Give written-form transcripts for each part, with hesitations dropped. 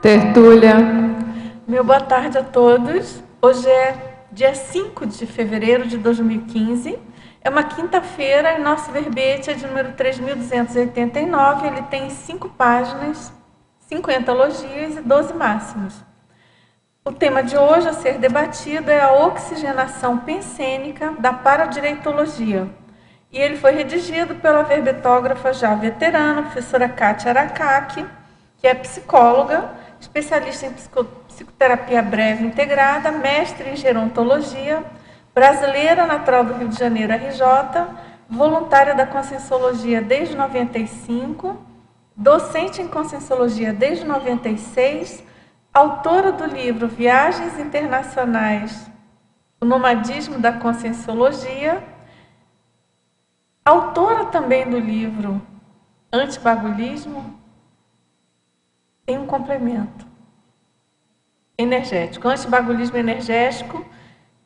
Tertúlia. Meu boa tarde a todos. Hoje é dia 5 de fevereiro de 2015. É uma quinta-feira e nosso verbete é de número 3.289. Ele tem 5 páginas, 50 elogios e 12 máximos. O tema de hoje a ser debatido é a oxigenação pensênica da paradireitologia. E ele foi redigido pela verbetógrafa já veterana, professora Kátia Aracaki, que é psicóloga, especialista em psicoterapia breve integrada, mestre em gerontologia, brasileira, natural do Rio de Janeiro, RJ, voluntária da Conscienciologia desde 95, docente em Conscienciologia desde 96, autora do livro Viagens Internacionais, o Nomadismo da Conscienciologia, autora também do livro Antibagulhismo. Tem um complemento energético, antibagulhismo energético,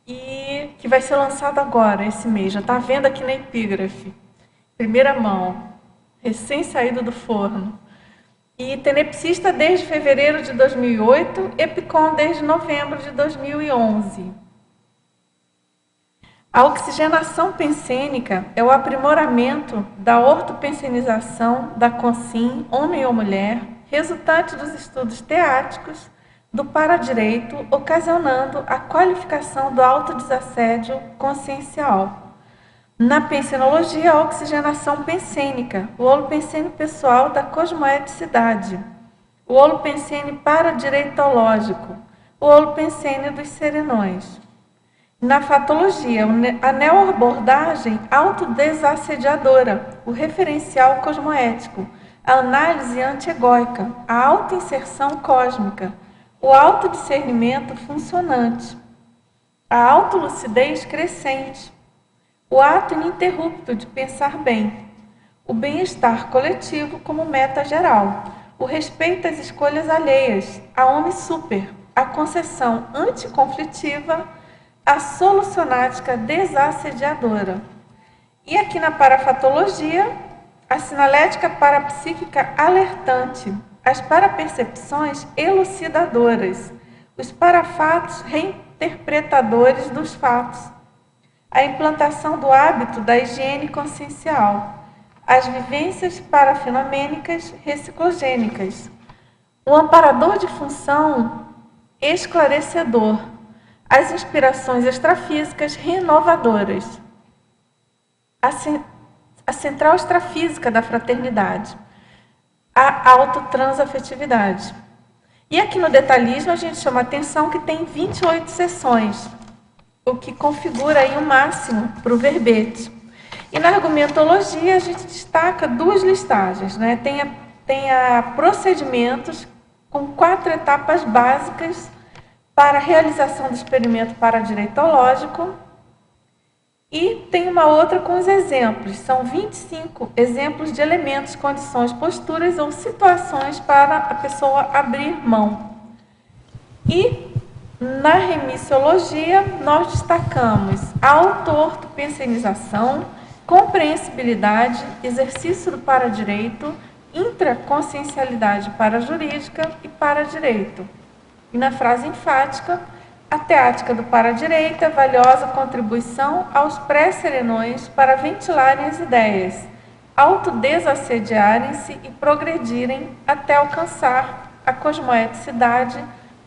e que vai ser lançado agora, esse mês. Já está à venda aqui na Epígrafe. Primeira mão, recém saído do forno. E tenepsista desde fevereiro de 2008, Epicom desde novembro de 2011. A oxigenação pensênica é o aprimoramento da ortopensenização da consciência, homem ou mulher, resultante dos estudos teáticos do paradireito, ocasionando a qualificação do autodesassédio consciencial. Na pensenologia, a oxigenação pensênica, o holopensene pessoal da cosmoeticidade, o holopensene paradireitológico, o holopensene dos serenões. Na fatologia, a neoabordagem autodesassediadora, o referencial cosmoético, a análise antiegóica, a autoinserção cósmica, o autodiscernimento funcionante, a autolucidez crescente, o ato ininterrupto de pensar bem, o bem-estar coletivo como meta geral, o respeito às escolhas alheias, a homem super, a concessão anticonflitiva, a solucionática desassediadora. E aqui na parafatologia, a sinalética parapsíquica alertante, as parapercepções elucidadoras, os parafatos reinterpretadores dos fatos, a implantação do hábito da higiene consciencial, as vivências parafenomênicas reciclogênicas, o amparador de função esclarecedor, as inspirações extrafísicas renovadoras, a central extrafísica da fraternidade, a autotransafetividade. E aqui no detalhismo a gente chama a atenção que tem 28 sessões, o que configura aí o máximo para o verbete. E na argumentologia a gente destaca 2 listagens, né? Tem a procedimentos com 4 etapas básicas para a realização do experimento paradireitológico, e tem uma outra com os exemplos. São 25 exemplos de elementos, condições, posturas ou situações para a pessoa abrir mão. E na remissiologia nós destacamos a auto-ortopensenização, compreensibilidade, exercício do paradireito, intraconsciencialidade parajurídica e paradireito. E na frase enfática, a teática do paradireita, valiosa contribuição aos pré-serenões para ventilarem as ideias, autodesassediarem-se e progredirem até alcançar a cosmoeticidade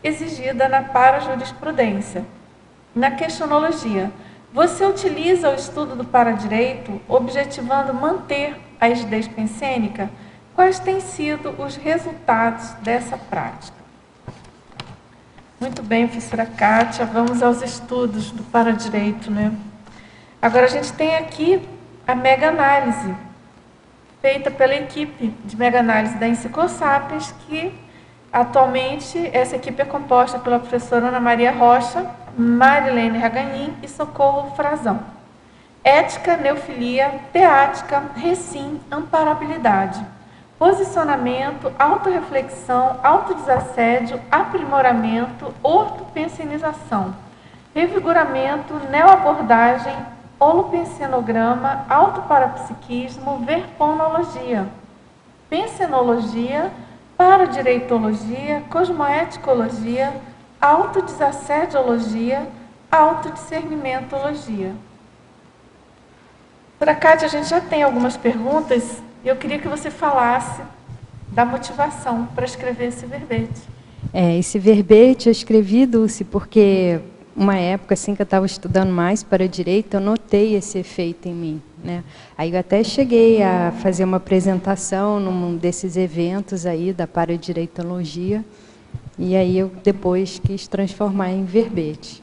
exigida na parajurisprudência. Na questionologia, você utiliza o estudo do paradireito objetivando manter a rigidez pensênica? Quais têm sido os resultados dessa prática? Muito bem, professora Kátia, vamos aos estudos do paradireito, né? Agora a gente tem aqui a mega-análise, feita pela equipe de mega-análise da Enciclosapiens, que atualmente essa equipe é composta pela professora Ana Maria Rocha, Marilene Raganin e Socorro Frazão. Ética, neofilia, teática, recim, amparabilidade. Posicionamento, autorreflexão, autodesassédio, aprimoramento, ortopensenização, revigoramento, neoabordagem, holopensenograma, autoparapsiquismo, verponologia, pensenologia, paradireitologia, cosmoeticologia, autodesassediologia, autodiscernimentologia. Por Cátia, a gente já tem algumas perguntas e eu queria que você falasse da motivação para escrever esse verbete. Esse verbete eu escrevi, Dulce, porque uma época assim que eu estava estudando mais para direito, eu notei esse efeito em mim, né? Aí eu até cheguei a fazer uma apresentação num desses eventos aí da paradireitologia, e aí eu depois quis transformar em verbete.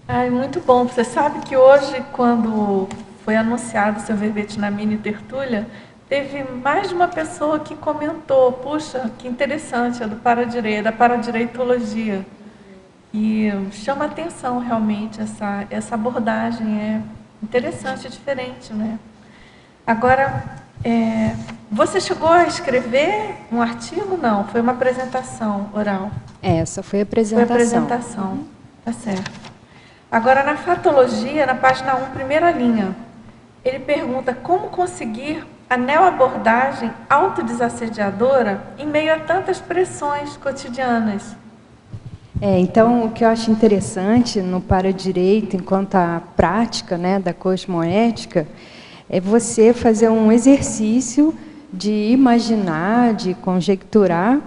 Ai, muito bom. Você sabe que hoje, quando foi anunciado o seu verbete na mini tertúlia, teve mais de uma pessoa que comentou: puxa, que interessante, é da paradireitologia. E chama atenção realmente essa abordagem, é interessante, é diferente, né? Agora, você chegou a escrever um artigo? Não, foi uma apresentação oral. Essa foi a apresentação. Foi a apresentação, tá certo. Agora, na fatologia, na página 1, primeira linha, ele pergunta como conseguir a neoabordagem autodesassediadora em meio a tantas pressões cotidianas. Então, o que eu acho interessante no paradireito, enquanto a prática, né, da cosmoética, é você fazer um exercício de imaginar, de conjecturar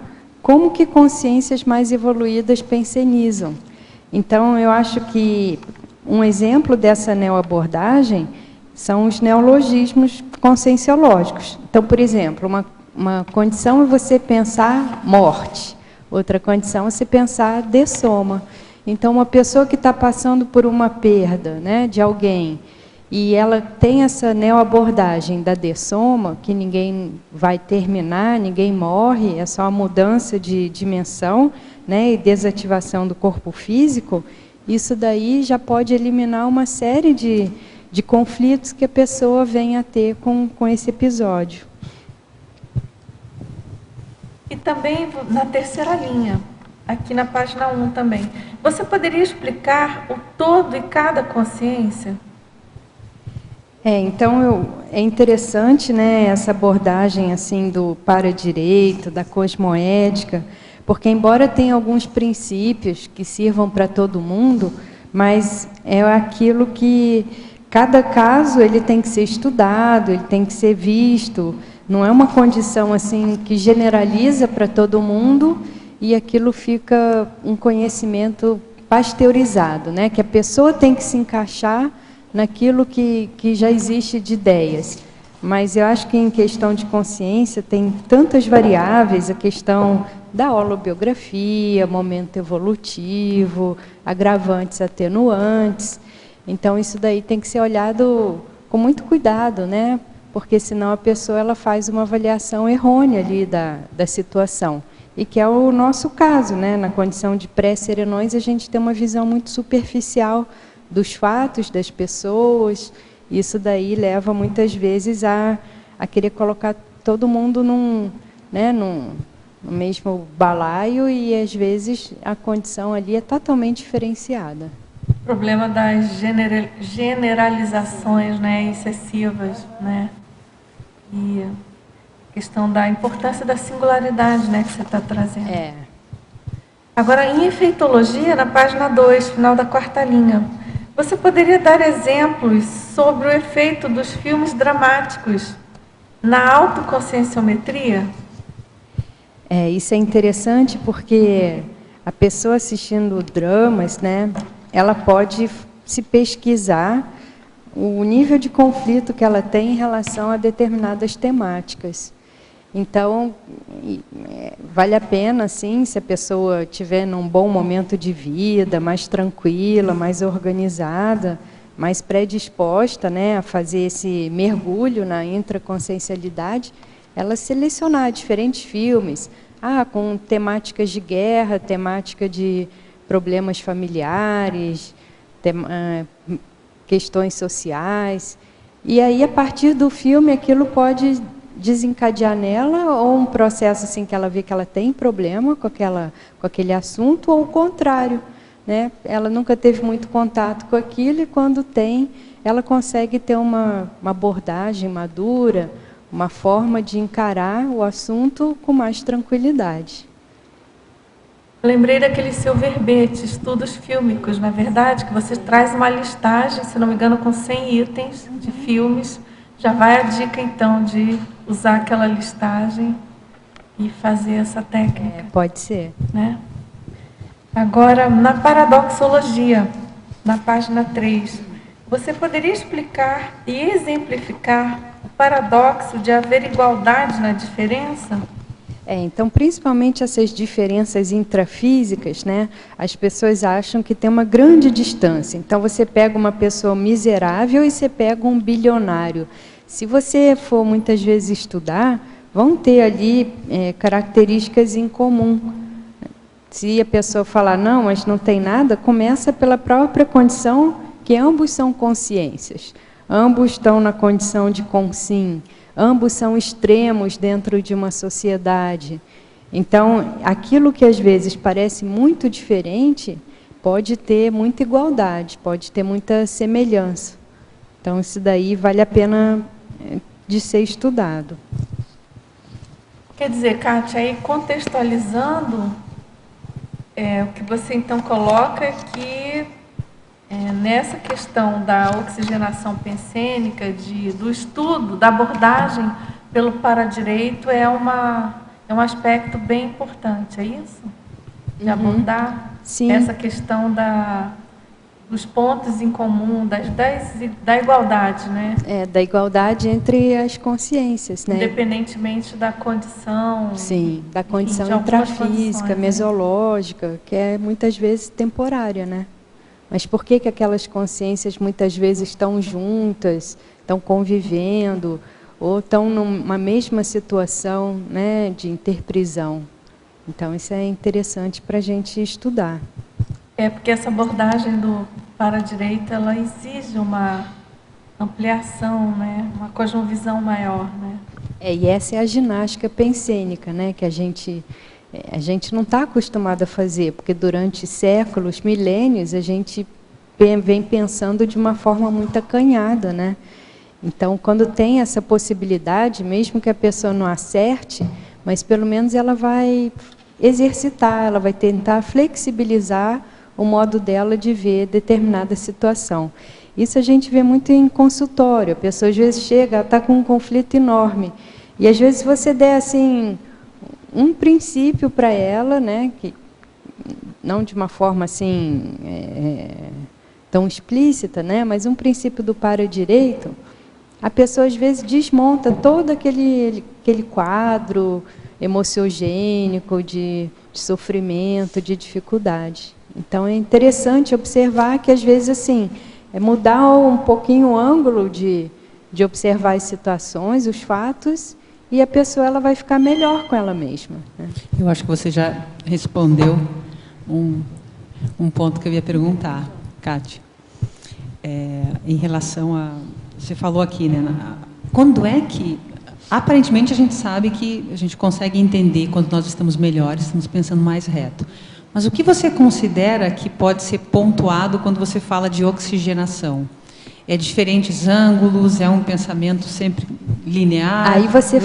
como que consciências mais evoluídas pensenizam. Então, eu acho que um exemplo dessa neoabordagem são os neologismos conscienciológicos. Então, por exemplo, uma condição é você pensar morte. Outra condição é se pensar dessoma. Então, uma pessoa que está passando por uma perda, né, de alguém, e ela tem essa neoabordagem da dessoma, que ninguém vai terminar, ninguém morre, é só uma mudança de dimensão, né, e desativação do corpo físico, isso daí já pode eliminar uma série de conflitos que a pessoa vem a ter com esse episódio. E também na terceira linha, aqui na página 1 também. Você poderia explicar o todo e cada consciência? Então, é interessante, né, essa abordagem assim, do paradireito, da cosmoética, porque embora tenha alguns princípios que sirvam para todo mundo, mas é aquilo que cada caso ele tem que ser estudado, ele tem que ser visto. Não é uma condição assim que generaliza para todo mundo e aquilo fica um conhecimento pasteurizado, né? Que a pessoa tem que se encaixar naquilo que já existe de ideias. Mas eu acho que em questão de consciência tem tantas variáveis, a questão da holobiografia, momento evolutivo, agravantes, atenuantes. Então isso daí tem que ser olhado com muito cuidado, né? Porque senão a pessoa ela faz uma avaliação errônea ali da situação. E que é o nosso caso, né? Na condição de pré-serenões, a gente tem uma visão muito superficial dos fatos, das pessoas. Isso daí leva muitas vezes a querer colocar todo mundo no mesmo balaio e às vezes a condição ali é totalmente diferenciada. O problema das generalizações, né, excessivas, né? E a questão da importância da singularidade, né, que você está trazendo. Agora, em efeitologia, na página 2, final da quarta linha, você poderia dar exemplos sobre o efeito dos filmes dramáticos na autoconscienciometria? Isso é interessante porque a pessoa assistindo dramas, né, ela pode se pesquisar o nível de conflito que ela tem em relação a determinadas temáticas. Então, vale a pena, sim, se a pessoa estiver num bom momento de vida, mais tranquila, mais organizada, mais predisposta, né, a fazer esse mergulho na intraconsciencialidade, ela selecionar diferentes filmes, com temáticas de guerra, temática de problemas familiares, questões sociais, e aí a partir do filme aquilo pode desencadear nela ou um processo assim que ela vê que ela tem problema com aquele assunto, ou o contrário, né? Ela nunca teve muito contato com aquilo e quando tem, ela consegue ter uma abordagem madura, uma forma de encarar o assunto com mais tranquilidade. Lembrei daquele seu verbete, estudos fílmicos, na verdade, que você traz uma listagem, se não me engano, com 100 itens de filmes. Já vai a dica, então, de usar aquela listagem e fazer essa técnica. Pode ser. Né? Agora, na paradoxologia, na página 3, você poderia explicar e exemplificar o paradoxo de haver igualdade na diferença? Então, principalmente essas diferenças intrafísicas, né, as pessoas acham que tem uma grande distância. Então, você pega uma pessoa miserável e você pega um bilionário. Se você for muitas vezes estudar, vão ter ali características em comum. Se a pessoa falar, não, mas não tem nada, começa pela própria condição que ambos são consciências. Ambos estão na condição de consim. Ambos são extremos dentro de uma sociedade. Então, aquilo que às vezes parece muito diferente, pode ter muita igualdade, pode ter muita semelhança. Então, isso daí vale a pena de ser estudado. Quer dizer, Kátia, aí contextualizando, o que você então coloca é que nessa questão da oxigenação pensênica, do estudo, da abordagem pelo paradireito, é um aspecto bem importante, é isso? De abordar essa questão dos pontos em comum, da igualdade, né? Da igualdade entre as consciências, né? Independentemente da condição. Sim, da condição intrafísica, mesológica, que é muitas vezes temporária, né? Mas por que aquelas consciências muitas vezes estão juntas, estão convivendo, ou estão numa mesma situação, né, de interprisão? Então, isso é interessante para a gente estudar. Porque essa abordagem do paradireito, ela exige uma ampliação, né, uma cosmovisão maior, né? E essa é a ginástica pensênica, né, que a gente não está acostumado a fazer, porque durante séculos, milênios, a gente vem pensando de uma forma muito acanhada, né? Então, quando tem essa possibilidade, mesmo que a pessoa não acerte, mas pelo menos ela vai exercitar, ela vai tentar flexibilizar o modo dela de ver determinada situação. Isso a gente vê muito em consultório. A pessoa às vezes chega, está com um conflito enorme, e às vezes você der assim um princípio para ela, né, que não de uma forma assim tão explícita, né, mas um princípio do paradireito, a pessoa às vezes desmonta todo aquele quadro emociogênico de sofrimento, de dificuldade. Então é interessante observar que às vezes assim mudar um pouquinho o ângulo de observar as situações, os fatos, e a pessoa ela vai ficar melhor com ela mesma, né? Eu acho que você já respondeu um ponto que eu ia perguntar, Kátia. Em relação a... Você falou aqui, né? Quando é que... Aparentemente, a gente sabe que a gente consegue entender quando nós estamos melhores, estamos pensando mais reto. Mas o que você considera que pode ser pontuado quando você fala de oxigenação? É diferentes ângulos? É um pensamento sempre linear? Aí você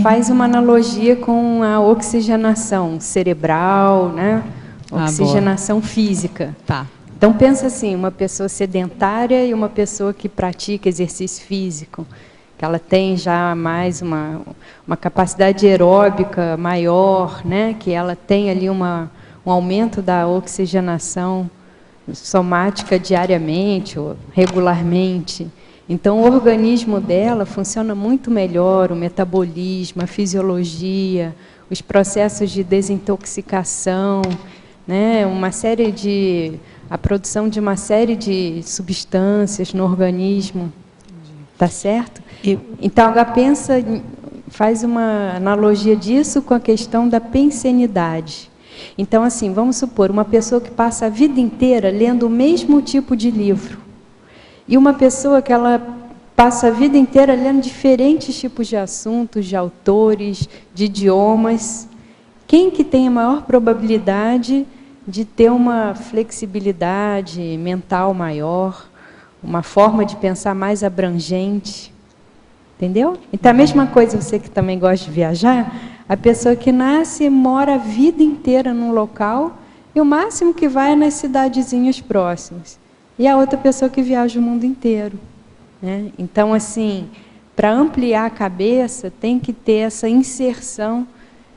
faz uma analogia com a oxigenação cerebral, né? Oxigenação física. Tá. Então pensa assim, uma pessoa sedentária e uma pessoa que pratica exercício físico, que ela tem já mais uma capacidade aeróbica maior, né? Que ela tem ali um aumento da oxigenação somática diariamente ou regularmente. Então, o organismo dela funciona muito melhor, o metabolismo, a fisiologia, os processos de desintoxicação, né? A produção de uma série de substâncias no organismo. Tá certo? Então, agora faz uma analogia disso com a questão da pensenidade. Então, assim, vamos supor, uma pessoa que passa a vida inteira lendo o mesmo tipo de livro, e uma pessoa que ela passa a vida inteira lendo diferentes tipos de assuntos, de autores, de idiomas, quem que tem a maior probabilidade de ter uma flexibilidade mental maior, uma forma de pensar mais abrangente? Entendeu? Então, a mesma coisa, você que também gosta de viajar, a pessoa que nasce mora a vida inteira num local e o máximo que vai é nas cidadezinhas próximas. E a outra pessoa que viaja o mundo inteiro. Né? Então, assim, para ampliar a cabeça, tem que ter essa inserção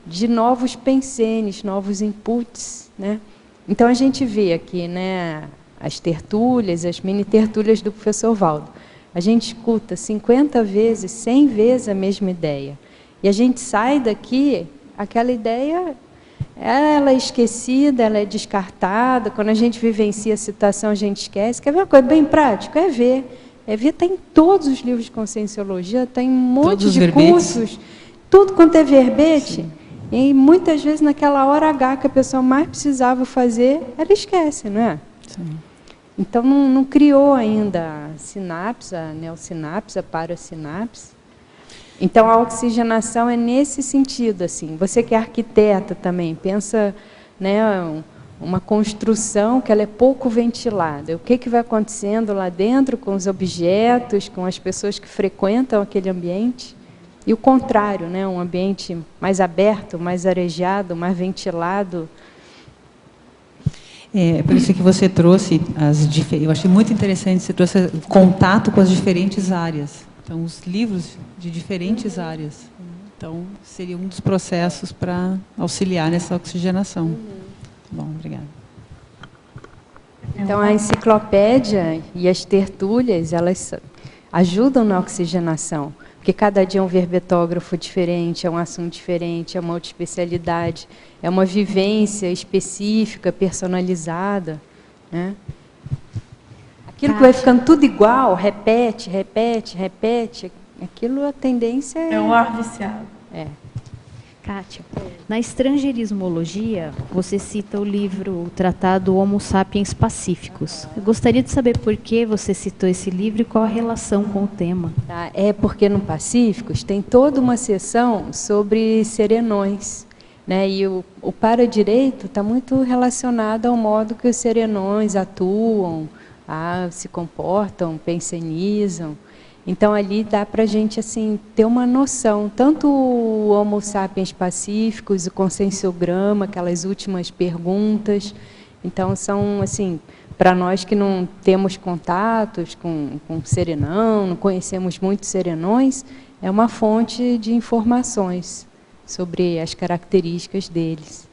de novos pensenes, novos inputs. Né? Então, a gente vê aqui, né, as tertúlias, as mini-tertúlias do professor Valdo. A gente escuta 50 vezes, 100 vezes a mesma ideia. E a gente sai daqui, aquela ideia, ela é esquecida, ela é descartada. Quando a gente vivencia a situação, a gente esquece. Quer ver uma coisa bem prática? É ver. É ver, tem em todos os livros de conscienciologia, tem um monte de cursos, tudo quanto é verbete. Sim. E muitas vezes, naquela hora H que a pessoa mais precisava fazer, ela esquece, não é? Sim. Então, não criou ainda a sinapse, a neossinapse, a parasinapse. Então, a oxigenação é nesse sentido. Assim. Você que é arquiteta também, pensa, né, uma construção que ela é pouco ventilada. O que vai acontecendo lá dentro com os objetos, com as pessoas que frequentam aquele ambiente? E o contrário, né, um ambiente mais aberto, mais arejado, mais ventilado. É por isso que você trouxe eu achei muito interessante, você trouxe o contato com as diferentes áreas. Então, os livros de diferentes áreas. Então, seria um dos processos para auxiliar nessa oxigenação. Bom, obrigada. Então, a enciclopédia e as tertúlias, elas ajudam na oxigenação. Porque cada dia é um verbetógrafo diferente, é um assunto diferente, é uma outra especialidade, é uma vivência específica, personalizada. Né? Aquilo que vai ficando tudo igual, repete, aquilo a tendência é... É o ar viciado. É. Kátia, na estrangeirismologia, você cita o livro, o tratado Homo Sapiens Pacíficos. Eu gostaria de saber por que você citou esse livro e qual a relação com o tema. Tá, é porque no Pacíficos tem toda uma seção sobre serenões. Né? E o para-direito está muito relacionado ao modo que os serenões atuam, se comportam, pensenizam. Então, ali dá para a gente assim, ter uma noção, tanto o Homo Sapiens Pacíficos, o conscienciograma, aquelas últimas perguntas. Então, são, assim, para nós que não temos contatos com serenão, não conhecemos muito serenões, é uma fonte de informações sobre as características deles.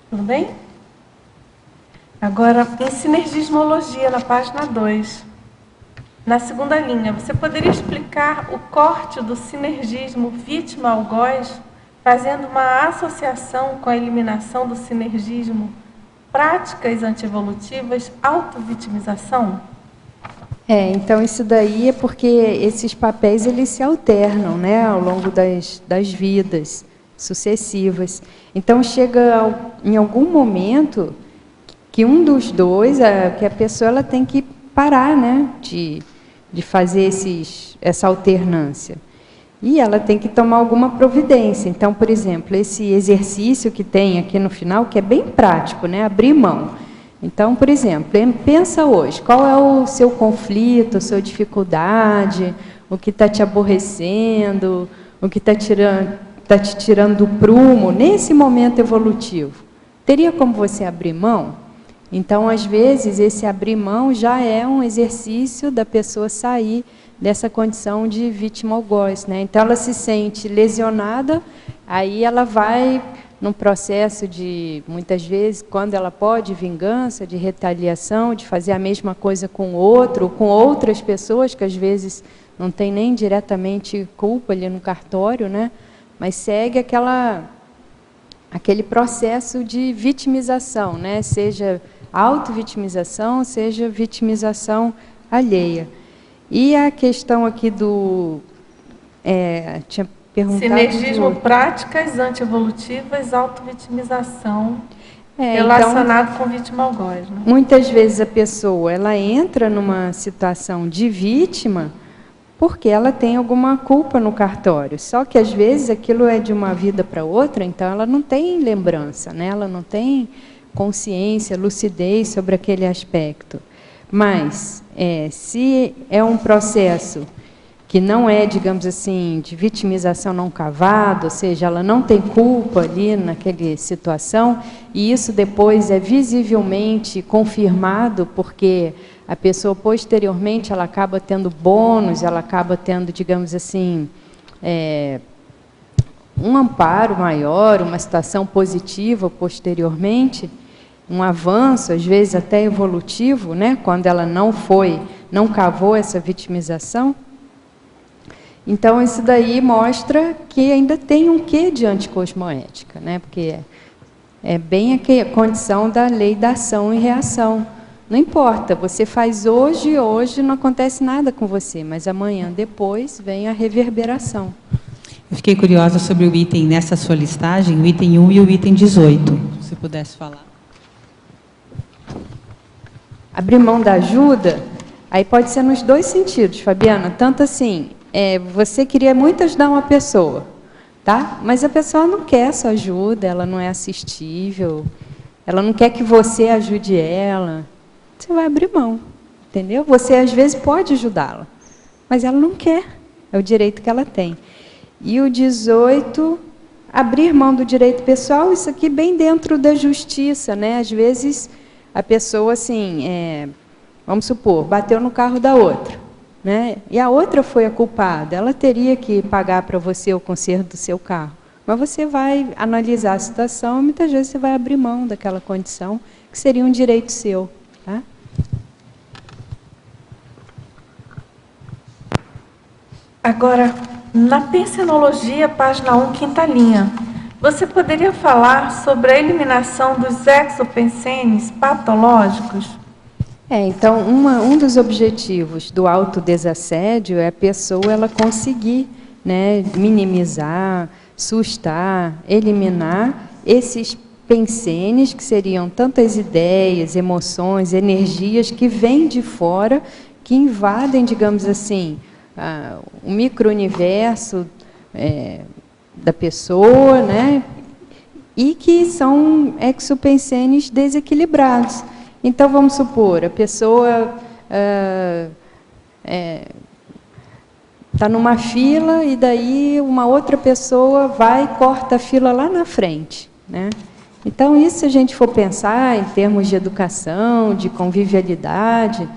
Tudo bem? Agora, em sinergismologia, na página 2, na segunda linha, você poderia explicar o corte do sinergismo vítima-algoz, fazendo uma associação com a eliminação do sinergismo práticas antievolutivas, autovitimização? Então isso daí é porque esses papéis eles se alternam, né, ao longo das vidas sucessivas. Então chega em algum momento que um dos dois, que a pessoa ela tem que parar, né, de fazer essa alternância. E ela tem que tomar alguma providência. Então, por exemplo, esse exercício que tem aqui no final, que é bem prático, né, abrir mão. Então, por exemplo, pensa hoje, qual é o seu conflito, a sua dificuldade, o que está te aborrecendo, o que está te tirando do prumo, nesse momento evolutivo. Teria como você abrir mão? Então, às vezes, esse abrir mão já é um exercício da pessoa sair dessa condição de vítima-algoz, né? Então, ela se sente lesionada, aí ela vai num processo de, muitas vezes, quando ela pode, vingança, de retaliação, de fazer a mesma coisa com o outro, ou com outras pessoas, que às vezes não tem nem diretamente culpa ali no cartório, né? Mas segue aquele processo de vitimização, né? Seja autovitimização, seja vitimização alheia. E a questão aqui tinha perguntado... Sinergismo, práticas antievolutivas, autovitimização, relacionado então, com vítima-algoz. Né? Muitas vezes a pessoa ela entra numa situação de vítima porque ela tem alguma culpa no cartório. Só que, às vezes, aquilo é de uma vida para outra, então ela não tem lembrança, né? Ela não tem consciência, lucidez sobre aquele aspecto. Mas, se é um processo que não é, digamos assim, de vitimização não cavada, ou seja, ela não tem culpa ali naquela situação, e isso depois é visivelmente confirmado, porque a pessoa posteriormente ela acaba tendo bônus, ela acaba tendo, digamos assim, um amparo maior, uma situação positiva posteriormente, um avanço, às vezes até evolutivo, né, quando ela não cavou essa vitimização. Então, isso daí mostra que ainda tem um quê de anticosmoética, né, porque é bem a condição da lei da ação e reação. Não importa, você faz hoje não acontece nada com você, mas amanhã, depois, vem a reverberação. Eu fiquei curiosa sobre o item nessa sua listagem, o item 1 e o item 18, se pudesse falar. Abrir mão da ajuda, aí pode ser nos dois sentidos, Fabiana. Tanto assim, você queria muito ajudar uma pessoa, tá? Mas a pessoa não quer sua ajuda, ela não é assistível, ela não quer que você ajude ela. Você vai abrir mão, entendeu? Você, às vezes, pode ajudá-la, mas ela não quer, é o direito que ela tem. E o 18, abrir mão do direito pessoal, isso aqui bem dentro da justiça, né? Às vezes, a pessoa, assim, vamos supor, bateu no carro da outra, né? E a outra foi a culpada, ela teria que pagar para você o conserto do seu carro. Mas você vai analisar a situação, muitas vezes você vai abrir mão daquela condição, que seria um direito seu, tá? Agora, na pensenologia, página 1, quinta linha, você poderia falar sobre a eliminação dos exopensenes patológicos? Então, um dos objetivos do autodesassédio é a pessoa ela conseguir, né, minimizar, sustar, eliminar esses pensenes, que seriam tantas ideias, emoções, energias que vêm de fora, que invadem, digamos assim, o micro-universo da pessoa, né, e que são exopensenes desequilibrados. Então, vamos supor, a pessoa está numa fila e daí uma outra pessoa vai e corta a fila lá na frente, né? Então, isso, se a gente for pensar em termos de educação, de convivialidade,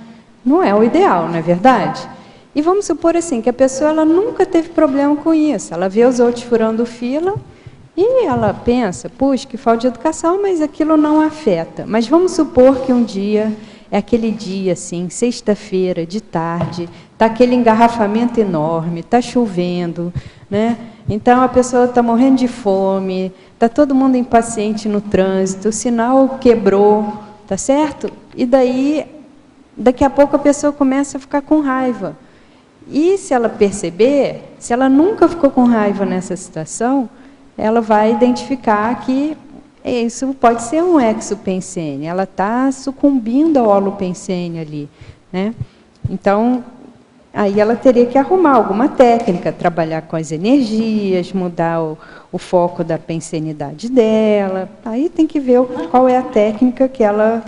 não é o ideal, não é verdade? E vamos supor assim, que a pessoa ela nunca teve problema com isso, ela vê os outros furando fila e ela pensa, puxa, que falta de educação, mas aquilo não afeta. Mas vamos supor que um dia, é aquele dia assim, sexta-feira, de tarde, está aquele engarrafamento enorme, está chovendo, né? Então a pessoa está morrendo de fome, está todo mundo impaciente no trânsito, o sinal quebrou, tá certo? E daí, daqui a pouco a pessoa começa a ficar com raiva. E se ela perceber, se ela nunca ficou com raiva nessa situação, ela vai identificar que isso pode ser um exopensene, ela está sucumbindo ao holopensene ali, né? Então, aí ela teria que arrumar alguma técnica, trabalhar com as energias, mudar o foco da pensenidade dela. Aí tem que ver qual é a técnica que ela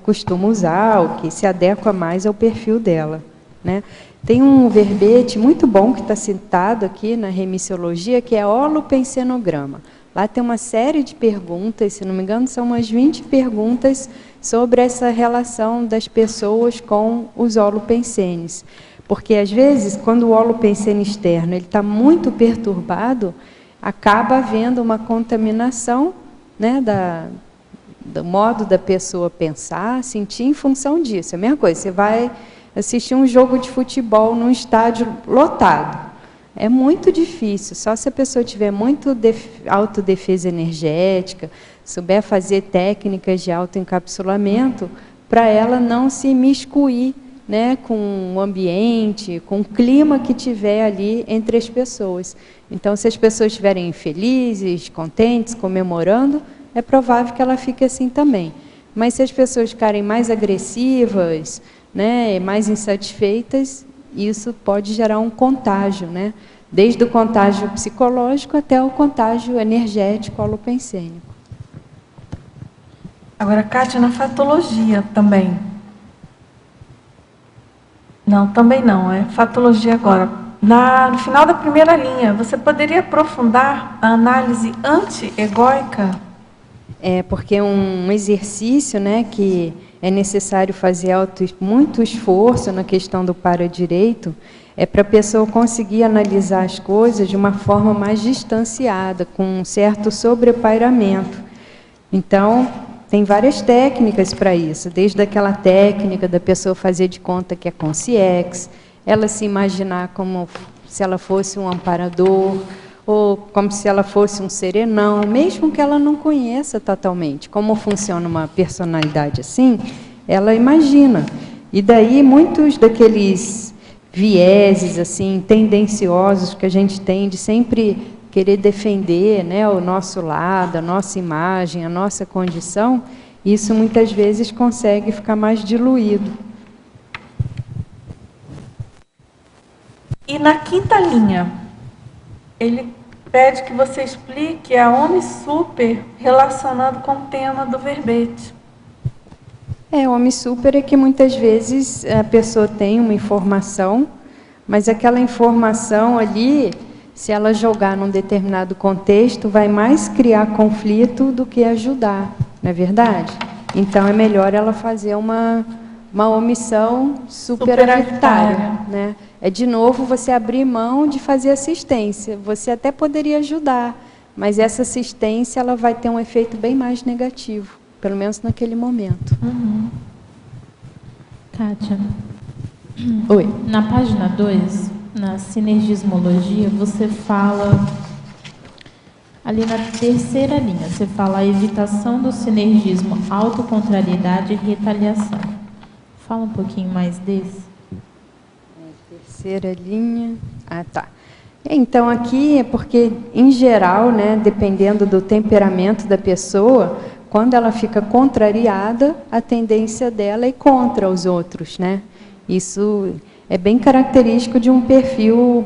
costuma usar, o que se adequa mais ao perfil dela, né? Tem um verbete muito bom que está citado aqui na remissiologia, que é holopensenograma. Lá tem uma série de perguntas, se não me engano, são umas 20 perguntas sobre essa relação das pessoas com os holopensenes. Porque, às vezes, quando o holopensene externo está muito perturbado, acaba havendo uma contaminação, né, do modo da pessoa pensar, sentir em função disso. É a mesma coisa, você vai assistir um jogo de futebol num estádio lotado. É muito difícil, só se a pessoa tiver muito autodefesa energética, souber fazer técnicas de autoencapsulamento, para ela não se imiscuir, né, com o ambiente, com o clima que tiver ali entre as pessoas. Então, se as pessoas estiverem felizes, contentes, comemorando, é provável que ela fique assim também. Mas se as pessoas ficarem mais agressivas, né, mais insatisfeitas, isso pode gerar um contágio, né? Desde o contágio psicológico até o contágio energético holopensênico. Agora, Kátia, na fatologia também. Não, também não, é fatologia agora. No final da primeira linha, você poderia aprofundar a análise anti-egóica? É porque um exercício, né, que é necessário fazer muito esforço na questão do para-direito, é para a pessoa conseguir analisar as coisas de uma forma mais distanciada, com um certo sobrepairamento. Então, tem várias técnicas para isso, desde aquela técnica da pessoa fazer de conta que é consciex, ela se imaginar como se ela fosse um amparador, ou como se ela fosse um serenão, mesmo que ela não conheça totalmente como funciona uma personalidade assim, ela imagina. E daí muitos daqueles vieses assim tendenciosos que a gente tem de sempre querer defender, né, o nosso lado, a nossa imagem, a nossa condição, isso muitas vezes consegue ficar mais diluído. E na quinta linha, ele pede que você explique a Homem Super relacionado com o tema do verbete. O Homem Super é que muitas vezes a pessoa tem uma informação, mas aquela informação ali, se ela jogar num determinado contexto, vai mais criar conflito do que ajudar, não é verdade? Então é melhor ela fazer uma omissão superavitária, né? É de novo você abrir mão de fazer assistência. Você até poderia ajudar, mas essa assistência ela vai ter um efeito bem mais negativo, pelo menos naquele momento. Uhum. Kátia, Oi. na página 2, na sinergismologia, você fala, ali na terceira linha, você fala a evitação do sinergismo, autocontrariedade e retaliação. Fala um pouquinho mais desse. Terceira linha. Ah, tá. Então, aqui é porque, em geral, né, dependendo do temperamento da pessoa, quando ela fica contrariada, a tendência dela é contra os outros, né? Isso é bem característico de um perfil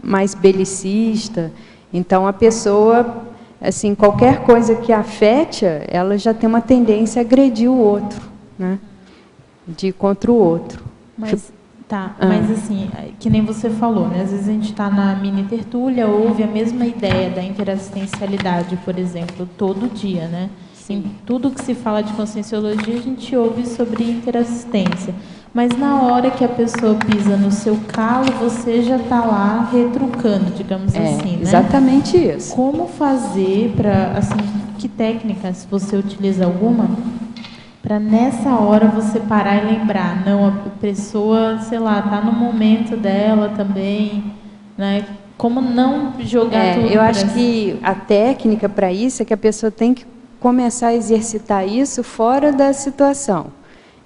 mais belicista. Então, a pessoa, assim, qualquer coisa que afete, ela já tem uma tendência a agredir o outro, né? De ir contra o outro. Mas, mas assim, que nem você falou, né? Às vezes a gente está na mini tertúlia, ouve a mesma ideia da interassistencialidade, por exemplo, todo dia, né? Em tudo que se fala de conscienciologia, a gente ouve sobre interassistência. Mas na hora que a pessoa pisa no seu calo, você já está lá retrucando, digamos assim, né? Exatamente isso. Como fazer para, assim, que técnica, se você utiliza alguma, para nessa hora você parar e lembrar, não, a pessoa, sei lá, está no momento dela também, né? Como não jogar tudo? Eu acho que a técnica para isso é que a pessoa tem que começar a exercitar isso fora da situação.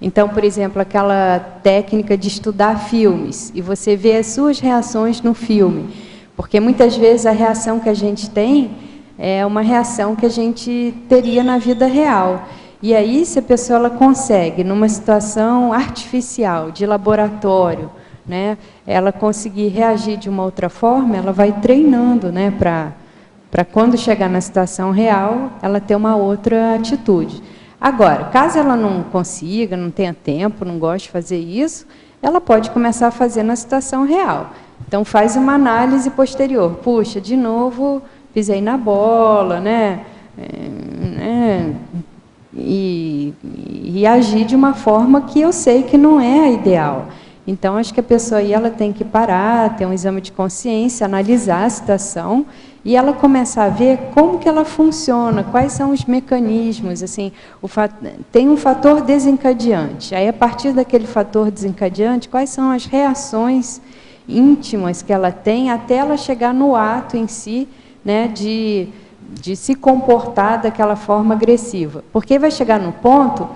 Então, por exemplo, aquela técnica de estudar filmes, e você vê as suas reações no filme, porque muitas vezes a reação que a gente tem é uma reação que a gente teria na vida real. E aí, se a pessoa ela consegue, numa situação artificial, de laboratório, né, ela conseguir reagir de uma outra forma, ela vai treinando, né, para quando chegar na situação real, ela ter uma outra atitude. Agora, caso ela não consiga, não tenha tempo, não goste de fazer isso, ela pode começar a fazer na situação real. Então, faz uma análise posterior. Puxa, de novo, pisei na bola, né? E agir de uma forma que eu sei que não é a ideal. Então, acho que a pessoa aí ela tem que parar, ter um exame de consciência, analisar a situação e ela começar a ver como que ela funciona, quais são os mecanismos. Assim, tem um fator desencadeante. Aí, a partir daquele fator desencadeante, quais são as reações íntimas que ela tem até ela chegar no ato em si, né, de se comportar daquela forma agressiva. Porque vai chegar no ponto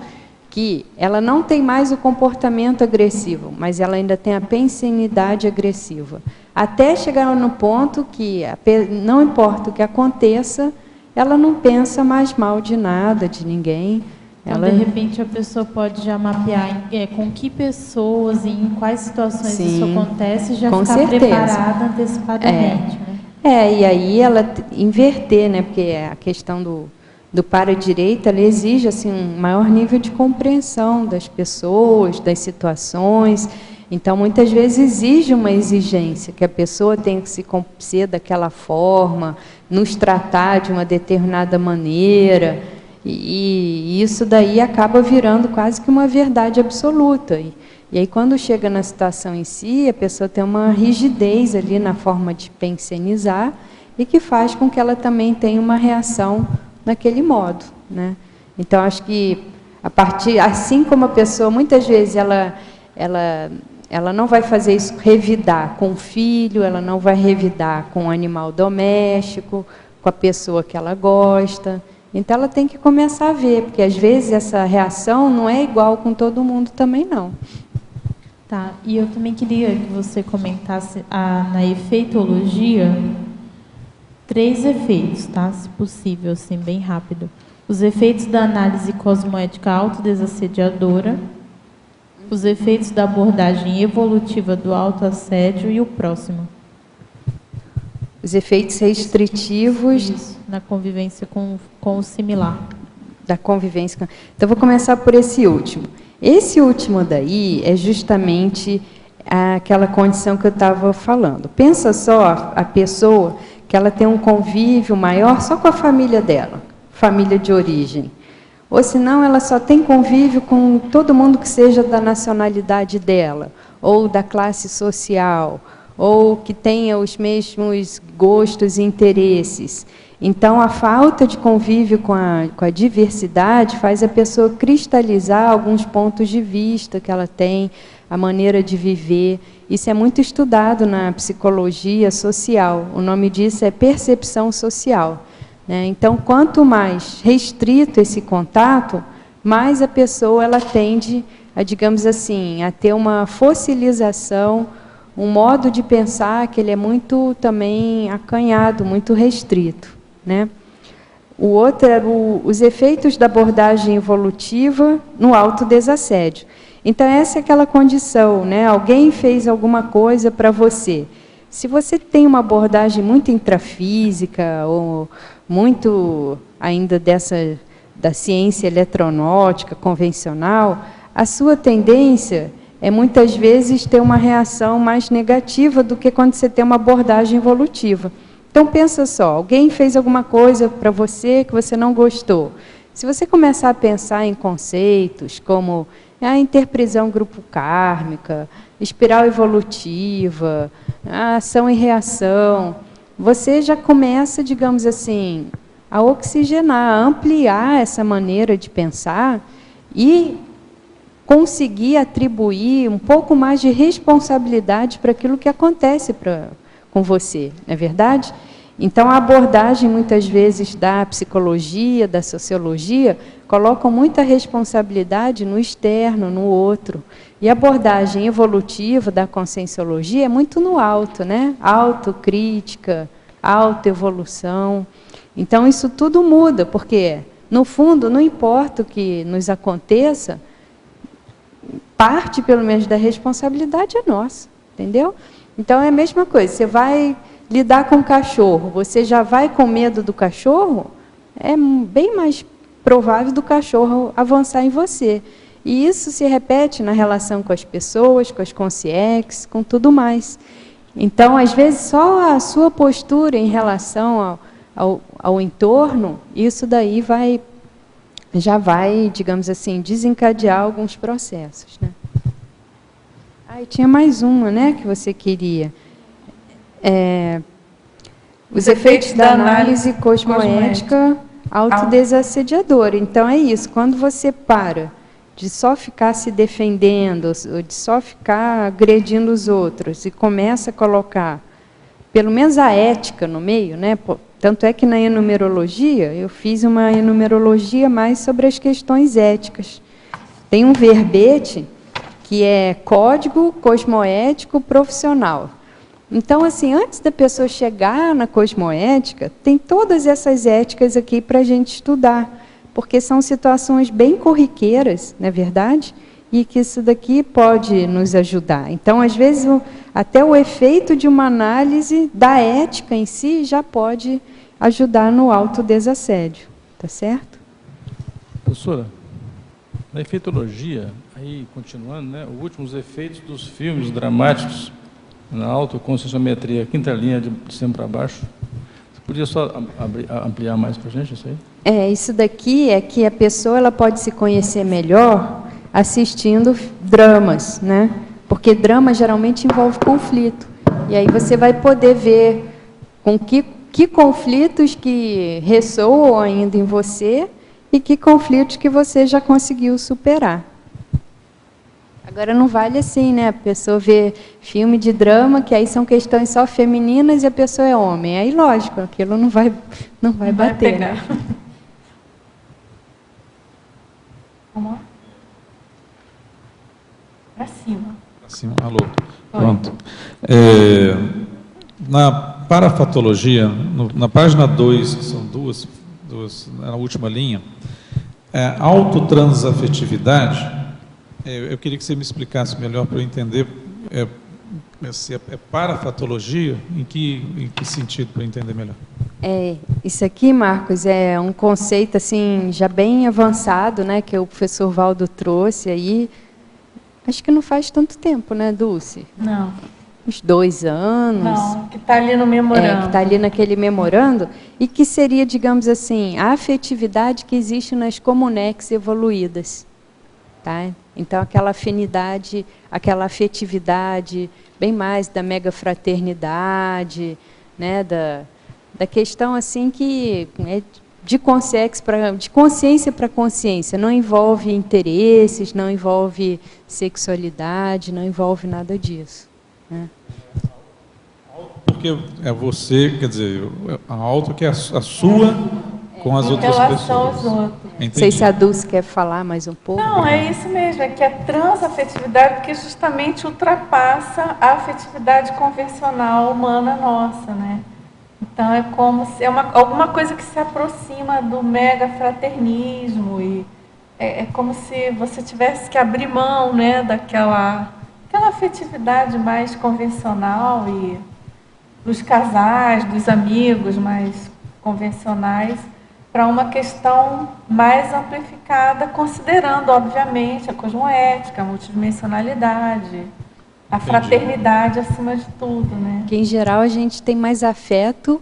que ela não tem mais o comportamento agressivo, mas ela ainda tem a pensinidade agressiva. Até chegar no ponto que, não importa o que aconteça, ela não pensa mais mal de nada, de ninguém. Então, de repente, a pessoa pode já mapear com que pessoas e em quais situações isso acontece e já ficar preparada antecipadamente. Né? E aí ela inverter, né? Porque a questão do para-direito, ela exige assim, um maior nível de compreensão das pessoas, das situações. Então, muitas vezes exige uma exigência, que a pessoa tenha que se ser daquela forma, nos tratar de uma determinada maneira, e isso daí acaba virando quase que uma verdade absoluta. E aí, quando chega na situação em si, a pessoa tem uma rigidez ali na forma de pensionizar, e que faz com que ela também tenha uma reação naquele modo, né? Então, acho que, assim como a pessoa, muitas vezes, ela não vai fazer isso, revidar com o filho, ela não vai revidar com o animal doméstico, com a pessoa que ela gosta. Então, ela tem que começar a ver, porque, às vezes, essa reação não é igual com todo mundo também, não. Tá, e eu também queria que você comentasse na efeitologia 3 efeitos, tá? Se possível, assim, bem rápido. Os efeitos da análise cosmoética autodesassediadora, os efeitos da abordagem evolutiva do autoassédio e o próximo. Os efeitos restritivos... Isso, na convivência com o similar. Da convivência. Então, vou começar por esse último. Esse último daí é justamente aquela condição que eu estava falando. Pensa só a pessoa que ela tem um convívio maior só com a família dela, família de origem. Ou senão ela só tem convívio com todo mundo que seja da nacionalidade dela, ou da classe social, ou que tenha os mesmos gostos e interesses. Então, a falta de convívio com a diversidade faz a pessoa cristalizar alguns pontos de vista que ela tem, a maneira de viver. Isso é muito estudado na psicologia social. O nome disso é percepção social, né? Então, quanto mais restrito esse contato, mais a pessoa ela tende a, digamos assim, a ter uma fossilização, um modo de pensar que ele é muito também acanhado, muito restrito, né? O outro é os efeitos da abordagem evolutiva no autodesassédio. Então, essa é aquela condição, né? Alguém fez alguma coisa para você. Se você tem uma abordagem muito intrafísica, ou muito ainda da ciência eletronótica convencional, a sua tendência é, muitas vezes, ter uma reação mais negativa do que quando você tem uma abordagem evolutiva. Então, pensa só, alguém fez alguma coisa para você que você não gostou. Se você começar a pensar em conceitos como a interprisão grupo kármica, espiral evolutiva, a ação e reação, você já começa, digamos assim, a oxigenar, a ampliar essa maneira de pensar e conseguir atribuir um pouco mais de responsabilidade para aquilo que acontece com você, não é verdade? Então, a abordagem, muitas vezes, da psicologia, da sociologia, colocam muita responsabilidade no externo, no outro. E a abordagem evolutiva da conscienciologia é muito no alto, né? Autocrítica, autoevolução. Então, isso tudo muda, porque, no fundo, não importa o que nos aconteça, parte, pelo menos, da responsabilidade é nossa, entendeu? Então, é a mesma coisa, você vai lidar com o cachorro, você já vai com medo do cachorro, é bem mais provável do cachorro avançar em você. E isso se repete na relação com as pessoas, com as consciências, com tudo mais. Então, às vezes, só a sua postura em relação ao entorno, isso daí já vai, digamos assim, desencadear alguns processos, né? E tinha mais uma, né, que você queria. Os efeitos da análise cosmoética autodesassediadora. Então, é isso. Quando você para de só ficar se defendendo, ou de só ficar agredindo os outros, e começa a colocar, pelo menos, a ética no meio, né? Tanto é que na enumerologia, eu fiz uma enumerologia mais sobre as questões éticas. Tem um verbete que é Código Cosmoético Profissional. Então, assim, antes da pessoa chegar na cosmoética, tem todas essas éticas aqui para a gente estudar, porque são situações bem corriqueiras, não é verdade? E que isso daqui pode nos ajudar. Então, às vezes, até o efeito de uma análise da ética em si já pode ajudar no autodesassédio. tá certo? Professora, na efeitologia, aí continuando, né, os últimos efeitos dos filmes dramáticos na autoconscienciometria, quinta linha de cima para baixo. Você podia só ampliar mais para a gente isso aí? Isso daqui é que a pessoa ela pode se conhecer melhor assistindo dramas, né? Porque drama geralmente envolve conflito. E aí você vai poder ver com que conflitos que ressoam ainda em você e que conflitos que você já conseguiu superar. Agora não vale assim, né? A pessoa vê filme de drama, que aí são questões só femininas e a pessoa é homem. Aí, lógico, aquilo não vai bater, né? Vamos lá? Para cima. Para cima, alô. Pronto. Na parafatologia, na página 2, que são duas, na última linha, autotransafetividade, eu queria que você me explicasse melhor para eu entender se é parafatologia, em que sentido, para eu entender melhor. Isso aqui, Marcos, é um conceito assim já bem avançado, né, que o professor Valdo trouxe aí. Acho que não faz tanto tempo, né, Dulce? Não. Uns 2 anos. Não, que está ali no memorando. Que está ali naquele memorando, e que seria, digamos assim, a afetividade que existe nas comunex evoluídas. Tá? Então, aquela afinidade, aquela afetividade, bem mais da megafraternidade, né, da questão assim que é de consciência para consciência, não envolve interesses, não envolve sexualidade, não envolve nada disso. Né? Porque é você, quer dizer, a auto que é a sua com as outras pessoas. Em relação aos outros. Não sei se a Dulce quer falar mais um pouco. Não, é isso mesmo, é que a transafetividade que justamente ultrapassa a afetividade convencional humana nossa, né? Então é como se alguma coisa que se aproxima do megafraternismo e é como se você tivesse que abrir mão, né, daquela afetividade mais convencional e dos casais, dos amigos mais convencionais, para uma questão mais amplificada, considerando, obviamente, a cosmoética, a multidimensionalidade, a fraternidade acima de tudo, né? Que, em geral, a gente tem mais afeto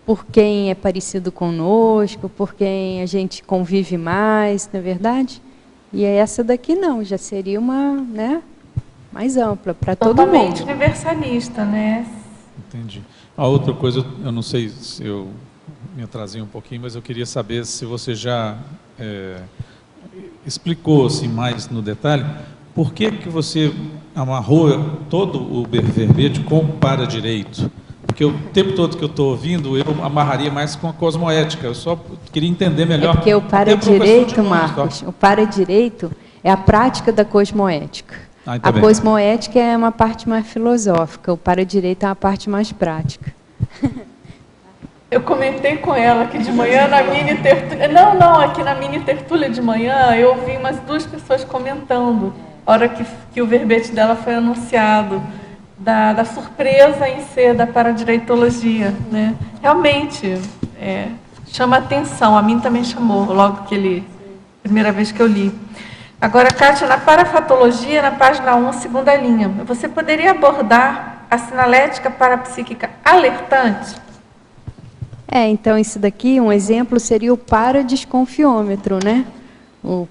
por quem é parecido conosco, por quem a gente convive mais, não é verdade? E essa daqui não, já seria uma, né, mais ampla, para todo mundo. Totalmente universalista, né? Entendi. A outra coisa, eu não sei se eu me atrasei um pouquinho, mas eu queria saber se você já explicou assim, mais no detalhe, por que você amarrou todo o verbete com o para-direito? Porque o tempo todo que eu estou ouvindo, eu amarraria mais com a cosmoética. Eu só queria entender melhor. É porque o para-direito, Marcos, o para-direito é a prática da cosmoética. A cosmoética é uma parte mais filosófica, o para-direito é uma parte mais prática. Eu comentei com ela que de manhã na mini tertúlia... aqui na mini tertúlia de manhã eu ouvi umas 2 pessoas comentando, a hora que o verbete dela foi anunciado, da surpresa em ser da paradireitologia, né? Realmente, chama atenção, a mim também chamou, logo primeira vez que eu li. Agora, Kátia, na parafatologia, na página 1, segunda linha, você poderia abordar a sinalética parapsíquica alertante? Então, isso daqui, um exemplo seria o paradesconfiômetro, né? O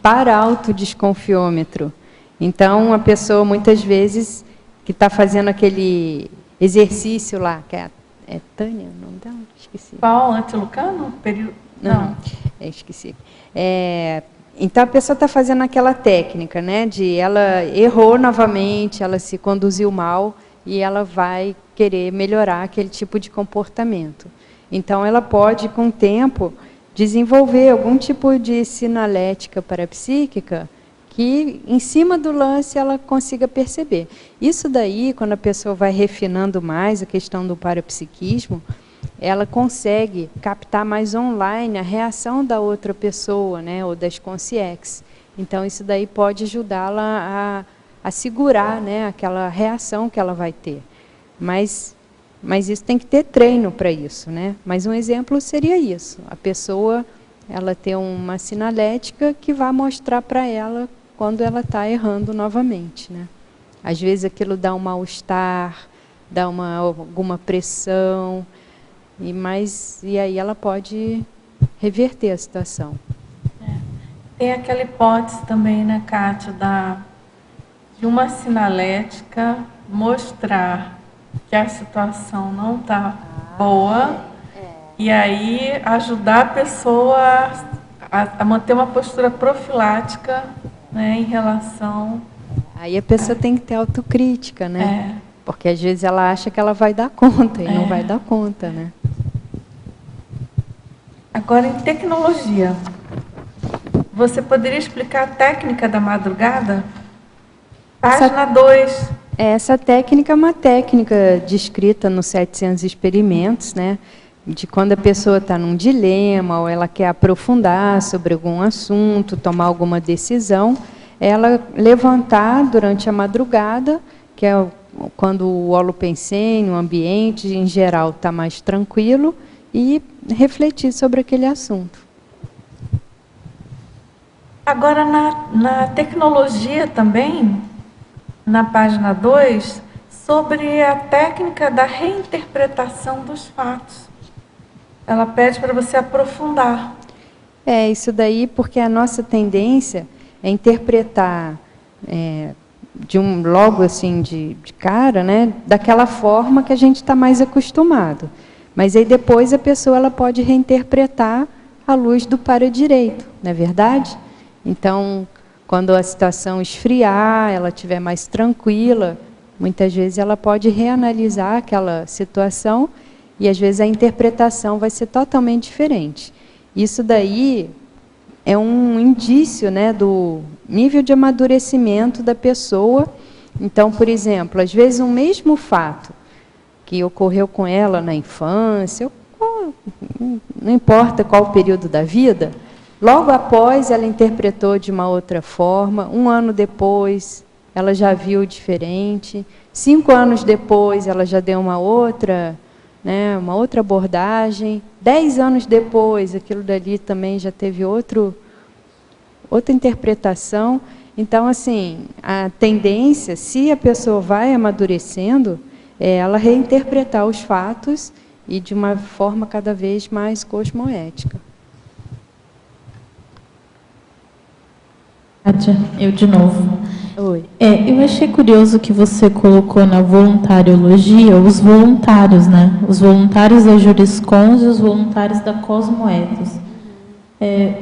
para-autodesconfiômetro. Então, a pessoa, muitas vezes, que está fazendo aquele exercício lá, que é Tânia, o nome dela? Esqueci. Paulo Antilucano? Não. Esqueci. Então, a pessoa está fazendo aquela técnica, né? Ela errou novamente, ela se conduziu mal e ela vai querer melhorar aquele tipo de comportamento. Então, ela pode, com o tempo, desenvolver algum tipo de sinalética parapsíquica que, em cima do lance, ela consiga perceber. Isso daí, quando a pessoa vai refinando mais a questão do parapsiquismo, ela consegue captar mais online a reação da outra pessoa, né, ou das consciex. Então, isso daí pode ajudá-la a segurar, né, aquela reação que ela vai ter. Mas Mas isso tem que ter treino para isso, né? Mas um exemplo seria isso. A pessoa, ela tem uma sinalética que vai mostrar para ela quando ela está errando novamente, né? Às vezes aquilo dá um mal-estar, dá alguma pressão, e aí ela pode reverter a situação. Tem aquela hipótese também, né, Kátia, de uma sinalética mostrar que a situação não está boa, e aí ajudar a pessoa a manter uma postura profilática, né, em relação... Aí a pessoa tem que ter autocrítica, né? Porque às vezes ela acha que ela vai dar conta, e não vai dar conta, né? Agora, em tecnologia, você poderia explicar a técnica da madrugada? Página 2. Essa técnica é uma técnica descrita nos 700 experimentos, né? De quando a pessoa está num dilema, ou ela quer aprofundar sobre algum assunto, tomar alguma decisão, ela levantar durante a madrugada, que é quando o holopensene, o ambiente em geral está mais tranquilo, e refletir sobre aquele assunto. Agora, na tecnologia também, na página 2, sobre a técnica da reinterpretação dos fatos. Ela pede para você aprofundar. Isso daí porque a nossa tendência é interpretar logo assim de cara, né, daquela forma que a gente está mais acostumado. Mas aí depois a pessoa ela pode reinterpretar à luz do para-direito, não é verdade? Então, quando a situação esfriar, ela estiver mais tranquila, muitas vezes ela pode reanalisar aquela situação e às vezes a interpretação vai ser totalmente diferente. Isso daí é um indício, né, do nível de amadurecimento da pessoa. Então, por exemplo, às vezes um mesmo fato que ocorreu com ela na infância, não importa qual período da vida, logo após ela interpretou de uma outra forma, 1 ano depois ela já viu diferente, 5 anos depois ela já deu uma outra abordagem, 10 anos depois aquilo dali também já teve outra interpretação. Então, assim, a tendência, se a pessoa vai amadurecendo, é ela reinterpretar os fatos e de uma forma cada vez mais cosmoética. Kátia, eu de novo. Oi. Eu achei curioso que você colocou na voluntariologia os voluntários, né? Os voluntários da Juriscons e os voluntários da Cosmoethos.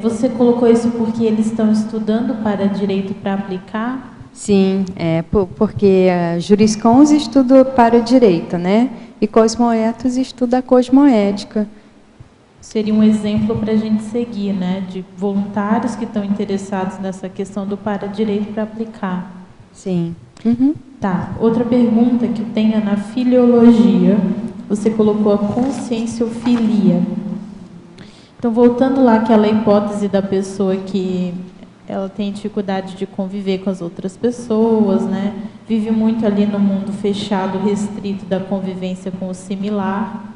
Você colocou isso porque eles estão estudando para direito para aplicar? Sim, porque a Juriscons estuda para direito, né? E Cosmoethos estuda a cosmoética. Seria um exemplo para a gente seguir, né? De voluntários que estão interessados nessa questão do para-direito para aplicar. Sim. Uhum. Tá. Outra pergunta que tem na filiologia, você colocou a conscienciofilia. Então, voltando lá àquela hipótese da pessoa que ela tem dificuldade de conviver com as outras pessoas, né? Vive muito ali no mundo fechado, restrito da convivência com o similar.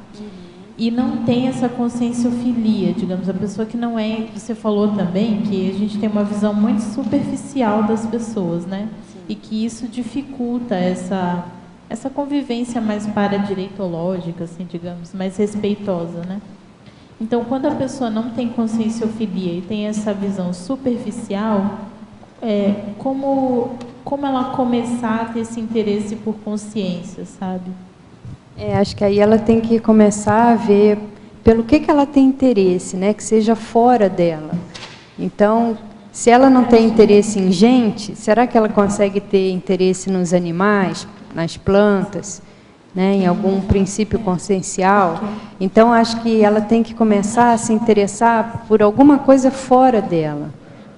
E não tem essa conscienciofilia, digamos, a pessoa que não é... Você falou também que a gente tem uma visão muito superficial das pessoas, né? Sim. E que isso dificulta essa convivência mais paradireitológica, assim, digamos, mais respeitosa, né? Então, quando a pessoa não tem conscienciofilia e tem essa visão superficial, como ela começar a ter esse interesse por consciência, sabe? Acho que aí ela tem que começar a ver pelo que ela tem interesse, né? Que seja fora dela. Então, se ela não tem interesse em gente, será que ela consegue ter interesse nos animais, nas plantas, né? Em algum princípio consciencial? Então, acho que ela tem que começar a se interessar por alguma coisa fora dela,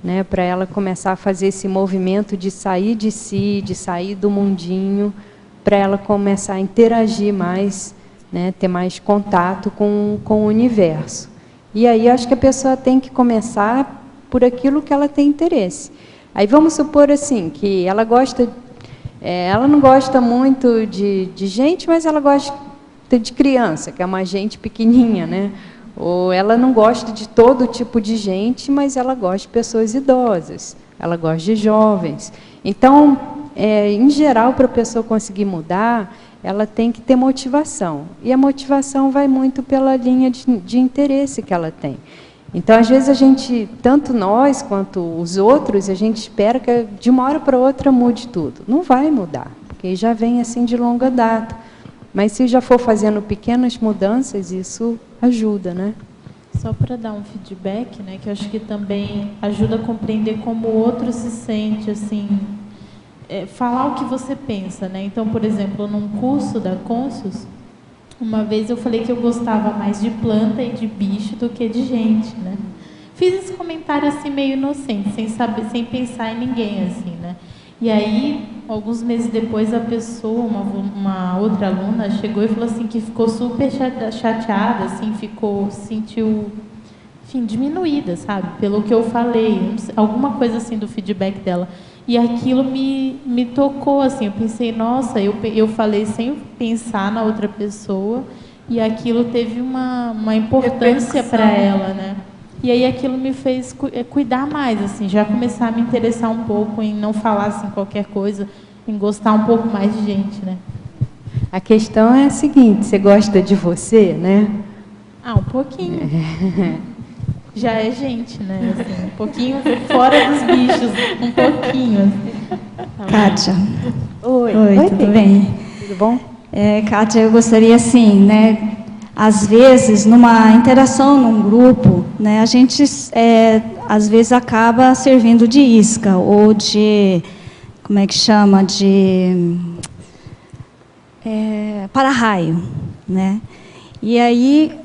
né? Para ela começar a fazer esse movimento de sair de si, de sair do mundinho, para ela começar a interagir mais, né, ter mais contato com o universo. E aí acho que a pessoa tem que começar por aquilo que ela tem interesse. Aí vamos supor assim, que ela não gosta muito de gente, mas ela gosta de criança, que é uma gente pequenininha, né? Ou ela não gosta de todo tipo de gente, mas ela gosta de pessoas idosas, ela gosta de jovens. Então, em geral, para a pessoa conseguir mudar, ela tem que ter motivação. E a motivação vai muito pela linha de interesse que ela tem. Então, às vezes, a gente, tanto nós quanto os outros, a gente espera que de uma hora para outra mude tudo. Não vai mudar, porque já vem assim de longa data. Mas se já for fazendo pequenas mudanças, isso ajuda, né? Só para dar um feedback, né, que eu acho que também ajuda a compreender como o outro se sente, assim, falar o que você pensa, né? Então, por exemplo, num curso da Conscius, uma vez eu falei que eu gostava mais de planta e de bicho do que de gente, né? Fiz esse comentário assim meio inocente, sem saber, sem pensar em ninguém, assim, né? E aí, alguns meses depois, a pessoa, uma outra aluna, chegou e falou assim que ficou super chateada, assim, se sentiu, enfim, diminuída, sabe? Pelo que eu falei, alguma coisa assim do feedback dela. E aquilo me tocou, assim, eu pensei, nossa, eu falei sem pensar na outra pessoa, e aquilo teve uma importância para ela, né? E aí aquilo me fez cuidar mais, assim, já começar a me interessar um pouco em não falar assim qualquer coisa, em gostar um pouco mais de gente, né? A questão é a seguinte, você gosta de você, né? Um pouquinho. Já é gente, né? Assim, um pouquinho fora dos bichos, um pouquinho. Assim. Kátia. Oi, tudo bem? Tudo bom? Kátia, eu gostaria assim, né? Às vezes, numa interação num grupo, né, a gente, às vezes, acaba servindo de isca, ou de, como é que chama, de para-raio, né? E aí,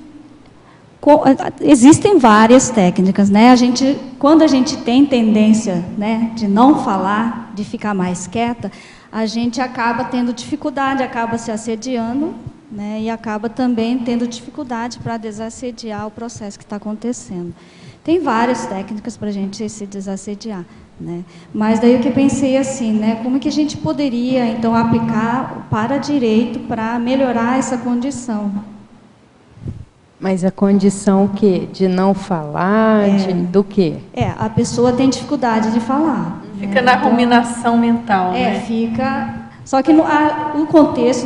existem várias técnicas, né? Quando a gente tem tendência, né, de não falar, de ficar mais quieta, a gente acaba tendo dificuldade, acaba se assediando, né, e acaba também tendo dificuldade para desassediar o processo que está acontecendo. Tem várias técnicas para a gente se desassediar, né? Mas daí o que eu pensei assim, né, como que a gente poderia, então, aplicar o para-direito para melhorar essa condição? Mas a condição o quê? De não falar, do quê? A pessoa tem dificuldade de falar. Fica na ruminação mental, né? Fica... Só que no contexto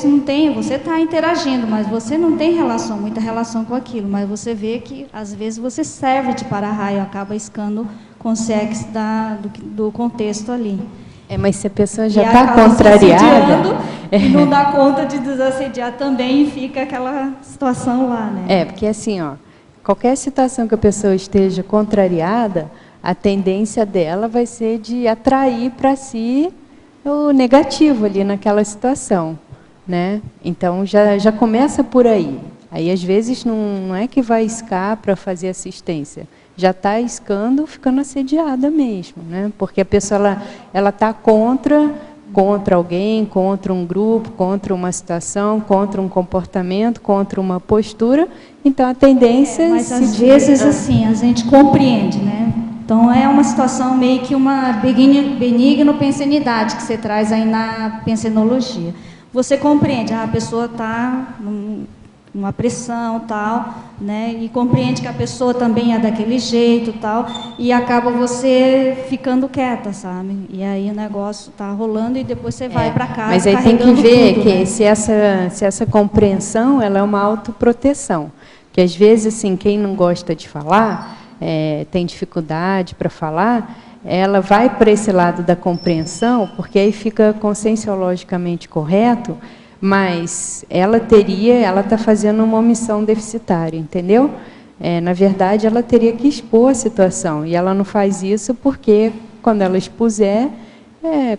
não tem, você está interagindo, mas você não tem muita relação com aquilo, mas você vê que, às vezes, você serve de para-raio, acaba iscando consegues do contexto ali. Mas se a pessoa já está contrariada... E não dá conta de desassediar também, e fica aquela situação lá, né? Porque assim, qualquer situação que a pessoa esteja contrariada, a tendência dela vai ser de atrair para si o negativo ali naquela situação, né? Então, já começa por aí. Aí, às vezes, não é que vai iscar para fazer assistência. Já está iscando, ficando assediada mesmo, né? Porque a pessoa ela está contra alguém, contra um grupo, contra uma situação, contra um comportamento, contra uma postura. Então, a tendência... mas, às vezes, assim, a gente compreende, né? Então, é uma situação meio que uma benigno-pensenidade que você traz aí na pensenologia. Você compreende, a pessoa está numa pressão, tal, né? E compreende que a pessoa também é daquele jeito, tal, e acaba você ficando quieta, sabe? E aí o negócio está rolando e depois você vai para casa. Mas aí tem que ver tudo, que, né? se essa compreensão ela é uma autoproteção. Que às vezes, assim, quem não gosta de falar... tem dificuldade para falar, ela vai para esse lado da compreensão, porque aí fica conscienciologicamente correto, mas ela está fazendo uma omissão deficitária, entendeu? Na verdade, ela teria que expor a situação, e ela não faz isso porque, quando ela expuser,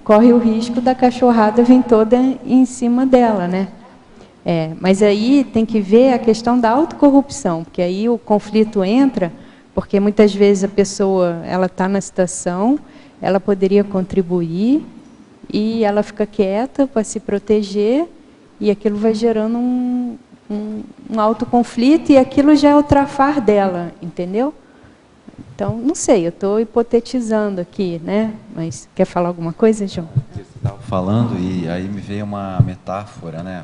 corre o risco da cachorrada vir toda em cima dela, né? Mas aí tem que ver a questão da autocorrupção, porque aí o conflito entra... Porque muitas vezes a pessoa está na situação, ela poderia contribuir e ela fica quieta para se proteger e aquilo vai gerando um autoconflito e aquilo já é o trafar dela, entendeu? Então, não sei, eu estou hipotetizando aqui, né? Mas quer falar alguma coisa, João? Você estava falando e aí me veio uma metáfora, né?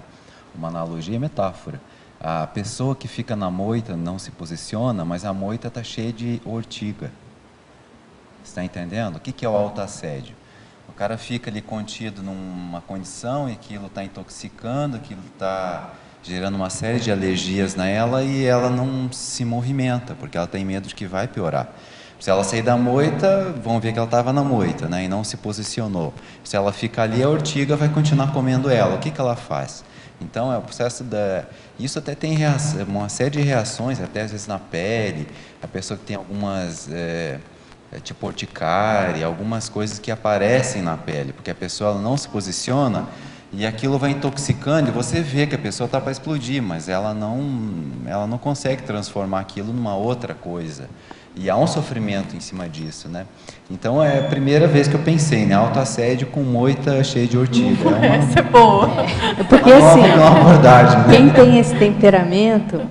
uma analogia, metáfora. A pessoa que fica na moita não se posiciona, mas a moita está cheia de ortiga. Você está entendendo? O que é o autoassédio? O cara fica ali contido numa condição e aquilo está intoxicando, aquilo está gerando uma série de alergias nela e ela não se movimenta, porque ela tem medo de que vai piorar. Se ela sair da moita, vão ver que ela estava na moita, né, e não se posicionou. Se ela ficar ali, a ortiga vai continuar comendo ela. O que ela faz? Então, é o processo da... Isso até tem uma série de reações, até às vezes na pele, a pessoa que tem algumas... tipo urticária, algumas coisas que aparecem na pele, porque a pessoa ela não se posiciona e aquilo vai intoxicando e você vê que a pessoa está para explodir, mas ela não consegue transformar aquilo numa outra coisa. E há um sofrimento em cima disso, né? Então, é a primeira vez que eu pensei, né? Autoassédio com moita cheia de ortiga. Essa é boa. Porque assim, uma abordagem, né? quem tem esse temperamento,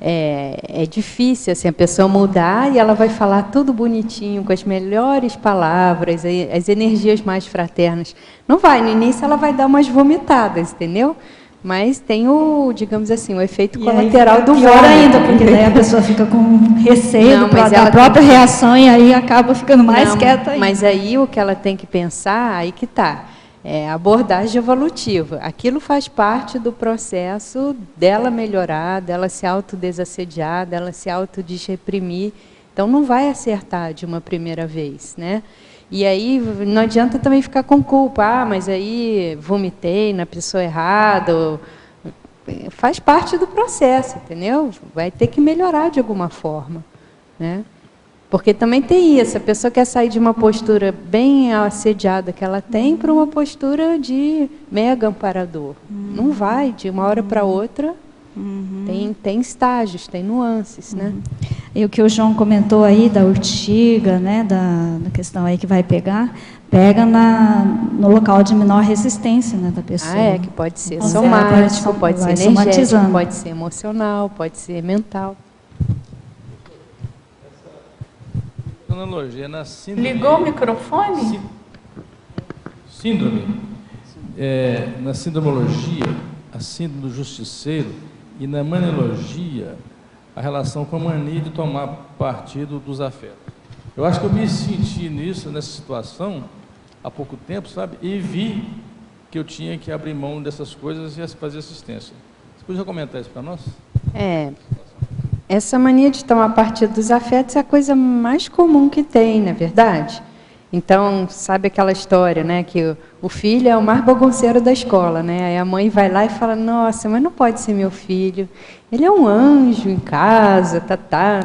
é difícil assim, a pessoa mudar e ela vai falar tudo bonitinho, com as melhores palavras, as energias mais fraternas. Não vai, no início ela vai dar umas vomitadas, entendeu? Mas tem o, digamos assim, o efeito colateral do pior vômito. ainda, porque daí a pessoa fica com receio da própria reação e aí acaba ficando mais quieta ainda. Mas aí o que ela tem que pensar, aí que está, é a abordagem evolutiva. Aquilo faz parte do processo dela melhorar, dela se autodesassediar, dela se autodesreprimir. Então não vai acertar de uma primeira vez, né? E aí não adianta também ficar com culpa, mas aí vomitei na pessoa errada. Faz parte do processo, entendeu? Vai ter que melhorar de alguma forma, né? Porque também tem isso, a pessoa quer sair de uma postura bem assediada que ela tem para uma postura de mega amparador. Não vai, de uma hora para outra, tem estágios, tem nuances, né? E o que o João comentou aí da urtiga, né, da questão aí que vai pega no local de menor resistência, né, da pessoa. Que pode ser somático, pode ser energético, pode ser emocional, pode ser mental. Analogia na síndrome. Ligou o microfone? Síndrome. Na síndromologia, a síndrome do justiceiro, e na maniologia, a relação com a mania de tomar partido dos afetos. Eu acho que eu me senti nessa situação há pouco tempo, sabe? E vi que eu tinha que abrir mão dessas coisas e fazer assistência. Você podia comentar isso para nós? Essa mania de tomar partido dos afetos é a coisa mais comum que tem, não é verdade? Então, sabe aquela história, né, que o filho é o mais bagunceiro da escola, né? Aí a mãe vai lá e fala, nossa, mas não pode ser meu filho. Ele é um anjo em casa,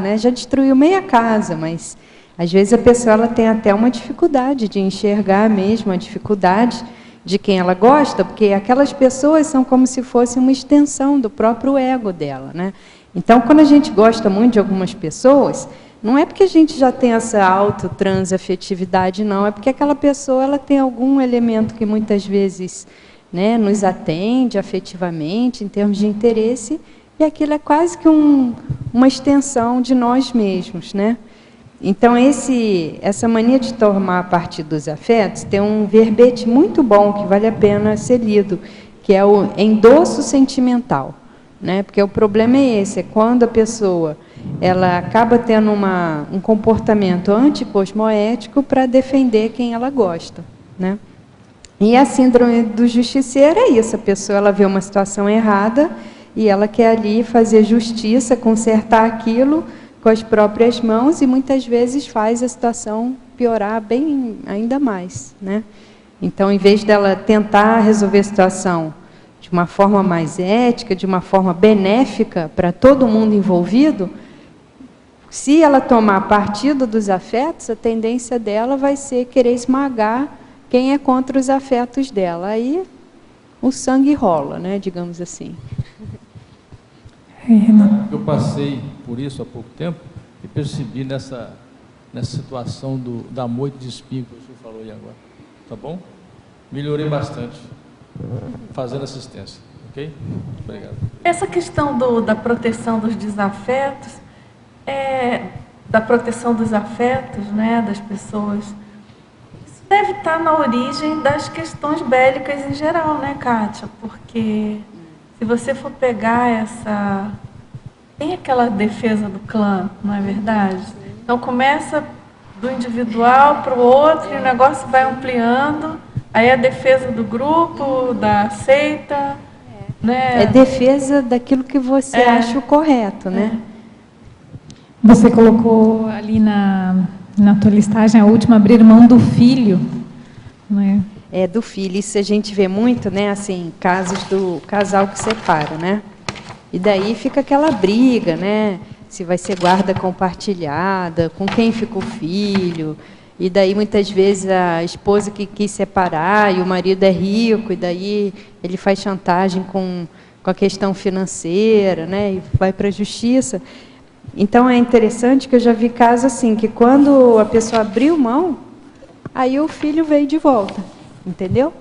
né? Já destruiu meia casa, mas às vezes a pessoa ela tem até uma dificuldade de enxergar mesmo, a dificuldade de quem ela gosta, porque aquelas pessoas são como se fosse uma extensão do próprio ego dela, né? Então, quando a gente gosta muito de algumas pessoas, não é porque a gente já tem essa autotransafetividade, não, é porque aquela pessoa ela tem algum elemento que muitas vezes, né, nos atende afetivamente, em termos de interesse, e aquilo é quase que uma extensão de nós mesmos, né? Então, essa mania de tomar partido dos afetos tem um verbete muito bom que vale a pena ser lido, que é o endosso sentimental, né? Porque o problema é esse, é quando a pessoa ela acaba tendo um comportamento anticosmoético para defender quem ela gosta, né? E a síndrome do justiceiro é isso, a pessoa ela vê uma situação errada e ela quer ali fazer justiça, consertar aquilo com as próprias mãos e muitas vezes faz a situação piorar bem ainda mais, né? Então, em vez dela tentar resolver a situação de uma forma mais ética, de uma forma benéfica para todo mundo envolvido, se ela tomar partido dos afetos, a tendência dela vai ser querer esmagar quem é contra os afetos dela. Aí o sangue rola, né, digamos assim. Eu passei por isso há pouco tempo e percebi nessa situação da moita de espinho que o senhor falou aí agora. Tá bom? Melhorei bastante fazendo assistência. Ok? Obrigado. Essa questão da proteção dos desafetos, da proteção dos afetos, né, das pessoas, isso deve estar na origem das questões bélicas em geral, né, Kátia? Porque se você for pegar essa... Tem aquela defesa do clã, não é verdade? Então começa do individual para o outro e o negócio vai ampliando. Aí a defesa do grupo, da seita, né? É defesa daquilo que você acha o correto, né? Você colocou ali na tua listagem a última, abrir mão do filho, né? É, do filho. Isso a gente vê muito, né? Assim, casos do casal que separa, né? E daí fica aquela briga, né? Se vai ser guarda compartilhada, com quem fica o filho. E daí, muitas vezes, a esposa que quis separar e o marido é rico, e daí ele faz chantagem com a questão financeira, né? E vai para a justiça. Então, é interessante que eu já vi casos assim, que quando a pessoa abriu mão, aí o filho veio de volta, entendeu?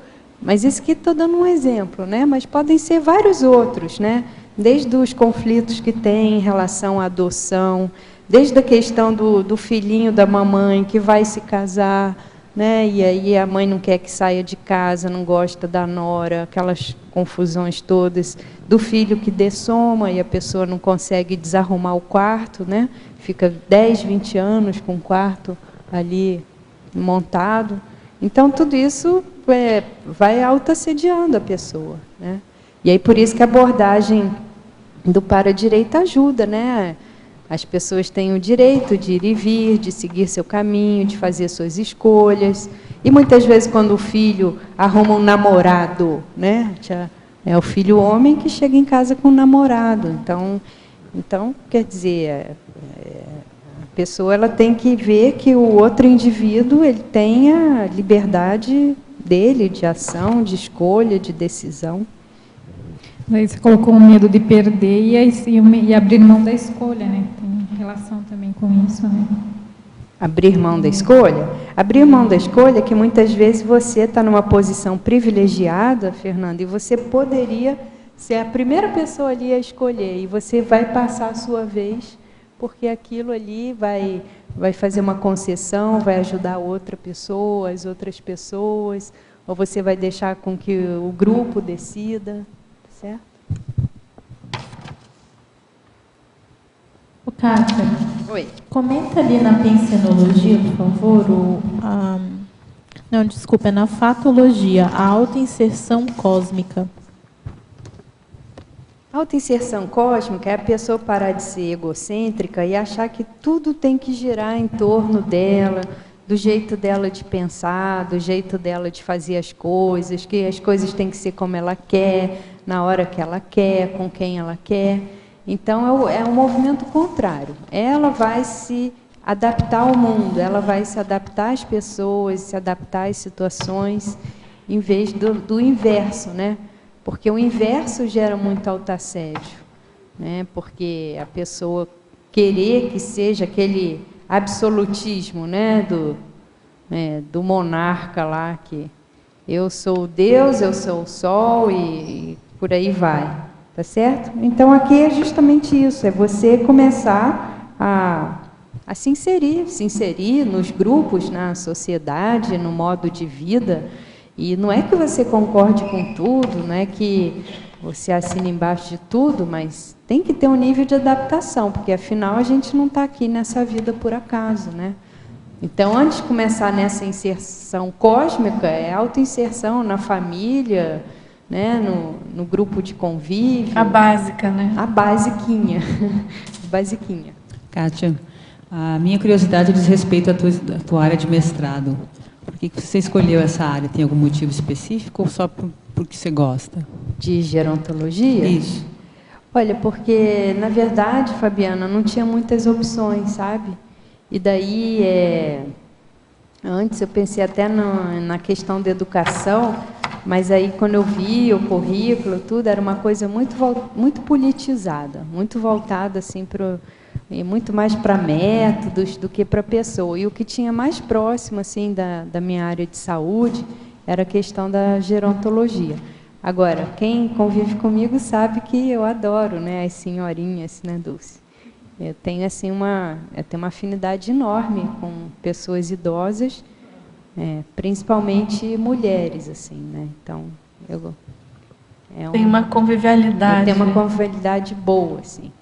Mas isso aqui estou dando um exemplo, né? Mas podem ser vários outros, né? Desde os conflitos que tem em relação à adoção, desde a questão do filhinho da mamãe que vai se casar, né? E aí a mãe não quer que saia de casa, não gosta da nora, aquelas confusões todas, do filho que dessoma e a pessoa não consegue desarrumar o quarto, né? Fica 10, 20 anos com o quarto ali montado. Então, tudo isso vai autoassediando a pessoa, né? E aí, por isso que a abordagem do para-direito ajuda, né? As pessoas têm o direito de ir e vir, de seguir seu caminho, de fazer suas escolhas. E muitas vezes, quando o filho arruma um namorado, né? É o filho homem que chega em casa com um namorado. Então quer dizer, a pessoa ela tem que ver que o outro indivíduo ele tem a liberdade dele de ação, de escolha, de decisão. Daí você colocou o medo de perder e abrir mão da escolha, né? Tem relação também com isso, né? Abrir mão da escolha? Abrir mão da escolha é que muitas vezes você está numa posição privilegiada, Fernanda, e você poderia ser a primeira pessoa ali a escolher, e você vai passar a sua vez, porque aquilo ali vai fazer uma concessão, vai ajudar outra pessoa, as outras pessoas, ou você vai deixar com que o grupo decida. Certo? Kátia, oi. Comenta ali na pensenologia, por favor, não, desculpa, é na fatologia, a autoinserção cósmica. A autoinserção cósmica é a pessoa parar de ser egocêntrica e achar que tudo tem que girar em torno dela, do jeito dela de pensar, do jeito dela de fazer as coisas, que as coisas têm que ser como ela quer, na hora que ela quer, com quem ela quer. Então, é um movimento contrário. Ela vai se adaptar ao mundo, ela vai se adaptar às pessoas, se adaptar às situações, em vez do inverso, né? Porque o inverso gera muito autoassédio, né? Porque a pessoa querer que seja aquele absolutismo, né? Do monarca lá, que eu sou Deus, eu sou o sol e por aí vai, tá certo? Então aqui é justamente isso, é você começar a se inserir nos grupos, na sociedade, no modo de vida. E não é que você concorde com tudo, não é que você assina embaixo de tudo, mas tem que ter um nível de adaptação, porque afinal a gente não está aqui nessa vida por acaso, né? Então, antes de começar nessa inserção cósmica, é autoinserção na família, né? no grupo de convívio. A básica, né? A basiquinha. Basiquinha. Kátia, a minha curiosidade diz respeito à tua área de mestrado. Por que você escolheu essa área? Tem algum motivo específico ou só porque você gosta? De gerontologia? Isso. Olha, porque, na verdade, Fabiana, não tinha muitas opções, sabe? E daí, antes eu pensei até na questão da educação, mas aí quando eu vi o currículo, tudo, era uma coisa muito politizada, muito voltada assim, muito mais para métodos do que para a pessoa. E o que tinha mais próximo assim, da minha área de saúde era a questão da gerontologia. Agora, quem convive comigo sabe que eu adoro, né, as senhorinhas, né, Dulce? Eu tenho assim eu tenho uma afinidade enorme com pessoas idosas, principalmente mulheres, assim, né? Então, Tem uma convivialidade. Tem uma convivialidade boa, assim.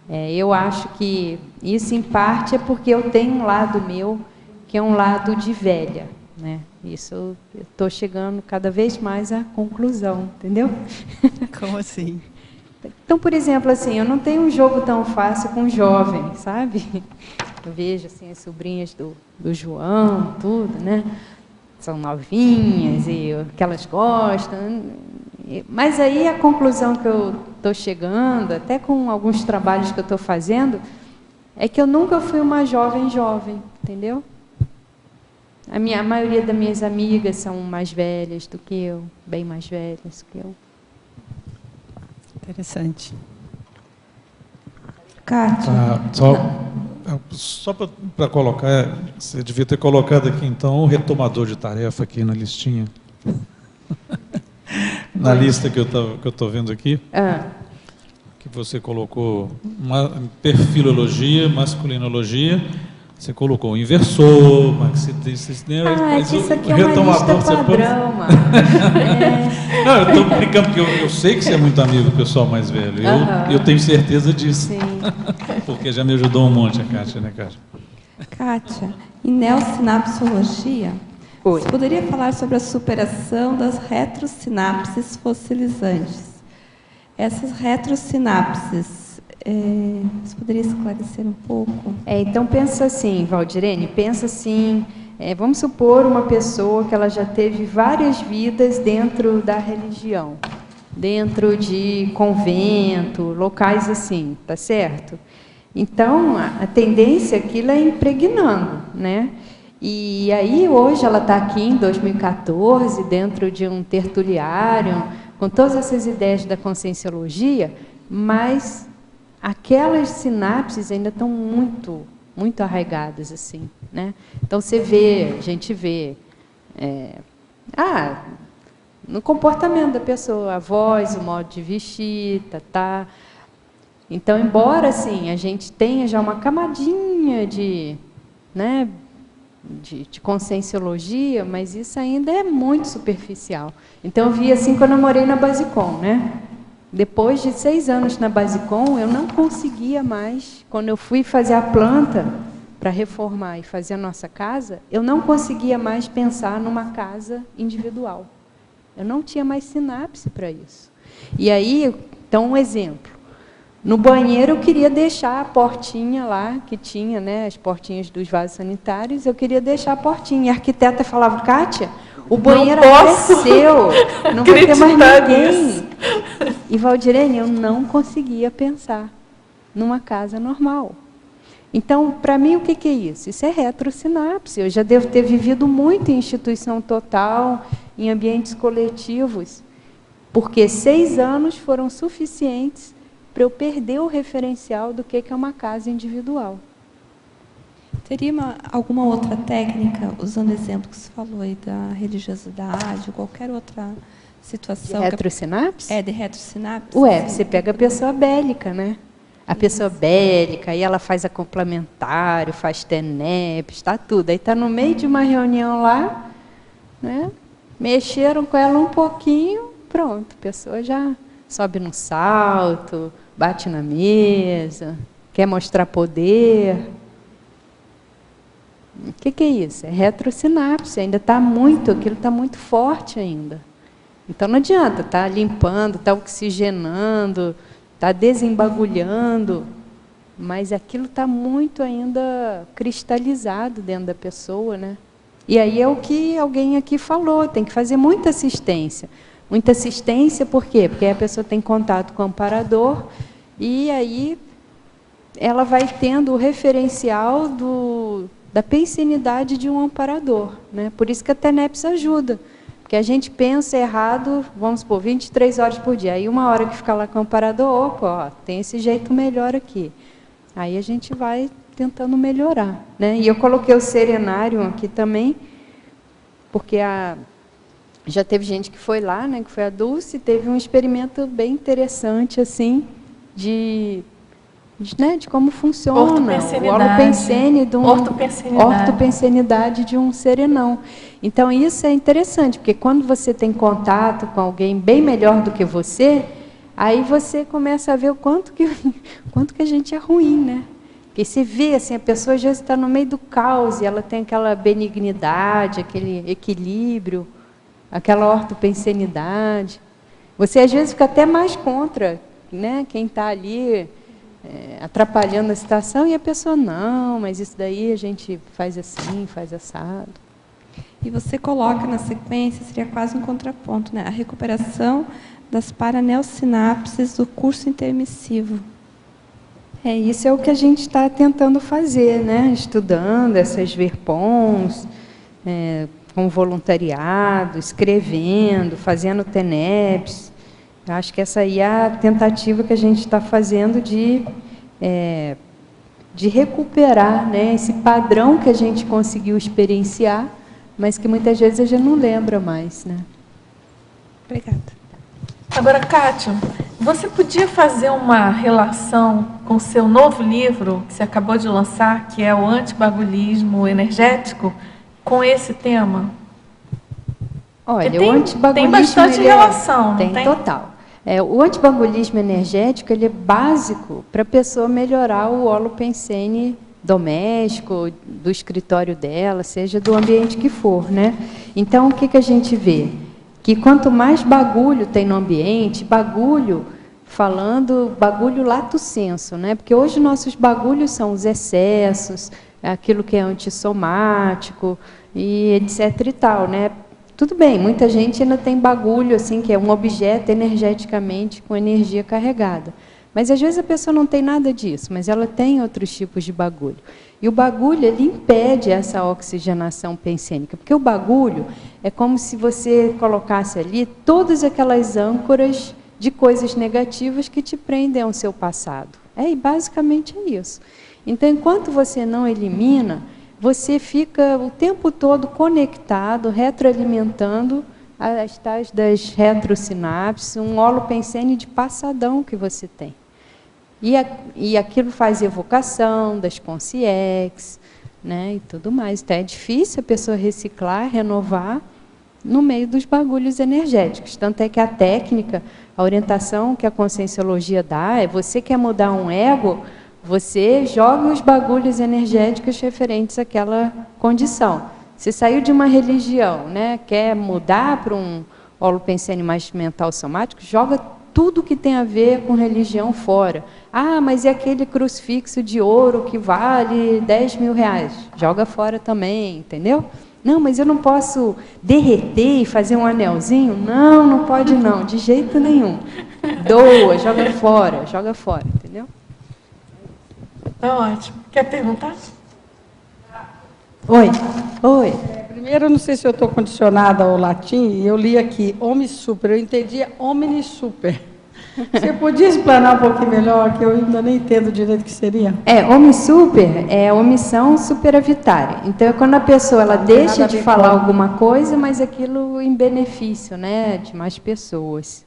Eu acho que isso, em parte, é porque eu tenho um lado meu, que é um lado de velha, né? Isso eu estou chegando cada vez mais à conclusão, entendeu? Como assim? Então, por exemplo, assim, eu não tenho um jogo tão fácil com jovem, sabe? Eu vejo assim, as sobrinhas do João, tudo, né? São novinhas e o que elas gostam. Mas aí a conclusão que eu estou chegando, até com alguns trabalhos que eu estou fazendo, é que eu nunca fui uma jovem, entendeu? A maioria das minhas amigas são mais velhas do que eu, bem mais velhas do que eu. Interessante. Kátia. Só para colocar, você devia ter colocado aqui, então, o retomador de tarefa aqui na listinha. Na lista que eu estou vendo aqui, que você colocou perfilologia, masculinologia, você colocou inversor, isso aqui é uma lista padrão, mano. Não, eu estou brincando, porque eu sei que você é muito amigo do pessoal mais velho. Eu tenho certeza disso. Sim. Porque já me ajudou um monte a Kátia, né, Kátia? Kátia, em neossinapsologia, você poderia falar sobre a superação das retrosinapses fossilizantes? Essas retrosinapses, você poderia esclarecer um pouco? Então, pensa assim, Valdirene, vamos supor uma pessoa que ela já teve várias vidas dentro da religião, dentro de convento, locais assim, tá certo? Então, a tendência é que ela é impregnando, né? E aí, hoje, ela está aqui em 2014, dentro de um tertuliário, com todas essas ideias da conscienciologia, mas aquelas sinapses ainda estão muito, muito arraigadas, assim, né? Então, a gente vê, no comportamento da pessoa, a voz, o modo de vestir, Então, embora, assim, a gente tenha já uma camadinha de conscienciologia, mas isso ainda é muito superficial. Então, eu vi assim quando eu morei na Basicom, né? Depois de 6 anos na Basicom, eu não conseguia mais, quando eu fui fazer a planta para reformar e fazer a nossa casa, eu não conseguia mais pensar numa casa individual. Eu não tinha mais sinapse para isso. E aí, então, um exemplo. No banheiro, eu queria deixar a portinha lá, que tinha, né, as portinhas dos vasos sanitários, eu queria deixar a portinha. E a arquiteta falava, Kátia, o banheiro apareceu, não vai ter mais ninguém. E, Valdirene, eu não conseguia pensar numa casa normal. Então, para mim, o que é isso? Isso é retrosinapse. Eu já devo ter vivido muito em instituição total, em ambientes coletivos, porque 6 anos foram suficientes para eu perder o referencial do que é uma casa individual. Teria alguma outra técnica, usando o exemplo que você falou aí da religiosidade, ou qualquer outra situação? De retrosinapse? De retrosinapse. Você pega a pessoa bélica, né? A pessoa bélica, aí ela faz complementário, faz TENEP, está tudo. Aí está no meio de uma reunião lá, né? Mexeram com ela um pouquinho, pronto, a pessoa já sobe no salto, bate na mesa, quer mostrar poder. O que é isso? É retrosinapse, ainda está muito, aquilo está muito forte ainda. Então não adianta, está limpando, está oxigenando, está desembagulhando, mas aquilo está muito ainda cristalizado dentro da pessoa, né? E aí é o que alguém aqui falou, tem que fazer muita assistência. Muita assistência, por quê? Porque a pessoa tem contato com o amparador e aí ela vai tendo o referencial da pensinidade de um amparador, né? Por isso que a TENEPS ajuda. Porque a gente pensa errado, vamos supor, 23 horas por dia. Aí 1 hora que fica lá com o amparador, opa, tem esse jeito melhor aqui. Aí a gente vai tentando melhorar, né? E eu coloquei o serenário aqui também, porque já teve gente que foi lá, né, que foi a Dulce, teve um experimento bem interessante, assim, de de como funciona o holopensene de ortopensenidade de um serenão. Então, isso é interessante, porque quando você tem contato com alguém bem melhor do que você, aí você começa a ver o quanto que a gente é ruim, né? Porque você vê, assim, a pessoa às vezes está no meio do caos, e ela tem aquela benignidade, aquele equilíbrio, aquela ortopensenidade. Você às vezes fica até mais contra, né, quem está ali atrapalhando a situação, e a pessoa, não, mas isso daí a gente faz assim, faz assado. E você coloca na sequência, seria quase um contraponto, né? A recuperação das paraneosinapses do curso intermissivo. Isso é o que a gente está tentando fazer, né? Estudando essas verpons, com voluntariado, escrevendo, fazendo TENEPS. Acho que essa aí é a tentativa que a gente está fazendo de recuperar, né, esse padrão que a gente conseguiu experienciar, mas que muitas vezes a gente não lembra mais, né? Obrigada. Agora, Kátia, você podia fazer uma relação com o seu novo livro, que você acabou de lançar, que é o Antibagulhismo Energético, com esse tema? Olha, o antibagulhismo tem bastante relação, não tem? Tem total. O antibagulhismo energético, ele é básico para a pessoa melhorar o holopensene doméstico, do escritório dela, seja do ambiente que for, né? Então, o que a gente vê? Que quanto mais bagulho tem no ambiente, bagulho lato sensu, né? Porque hoje nossos bagulhos são os excessos, aquilo que é antissomático, e etc e tal, né? Tudo bem, muita gente ainda tem bagulho, assim, que é um objeto energeticamente com energia carregada. Mas às vezes a pessoa não tem nada disso, mas ela tem outros tipos de bagulho. E o bagulho, ele impede essa oxigenação pensênica, porque o bagulho é como se você colocasse ali todas aquelas âncoras de coisas negativas que te prendem ao seu passado. E basicamente é isso. Então, enquanto você não elimina, você fica o tempo todo conectado, retroalimentando as tais das retrosinapses, um holopensene de passadão que você tem. E aquilo faz evocação das consciex, né, e tudo mais. Então, é difícil a pessoa reciclar, renovar no meio dos bagulhos energéticos. Tanto é que a técnica, a orientação que a conscienciologia dá, você quer mudar um ego, você joga os bagulhos energéticos referentes àquela condição. Você saiu de uma religião, né, quer mudar para um holopensene mais mental somático, joga tudo que tem a ver com religião fora. Mas e aquele crucifixo de ouro que vale 10 mil reais? Joga fora também, entendeu? Não, mas eu não posso derreter e fazer um anelzinho? Não pode não, de jeito nenhum. Doa, joga fora, entendeu? Tá ótimo. Quer perguntar? Oi. Primeiro, eu não sei se eu estou condicionada ao latim, e eu li aqui, omni super, eu entendi omni super. Você podia explanar um pouquinho melhor, que eu ainda nem entendo direito o que seria? Omni super é omissão superavitária. Então, é quando a pessoa ela deixa de falar alguma coisa, mas aquilo em benefício, né, de mais pessoas.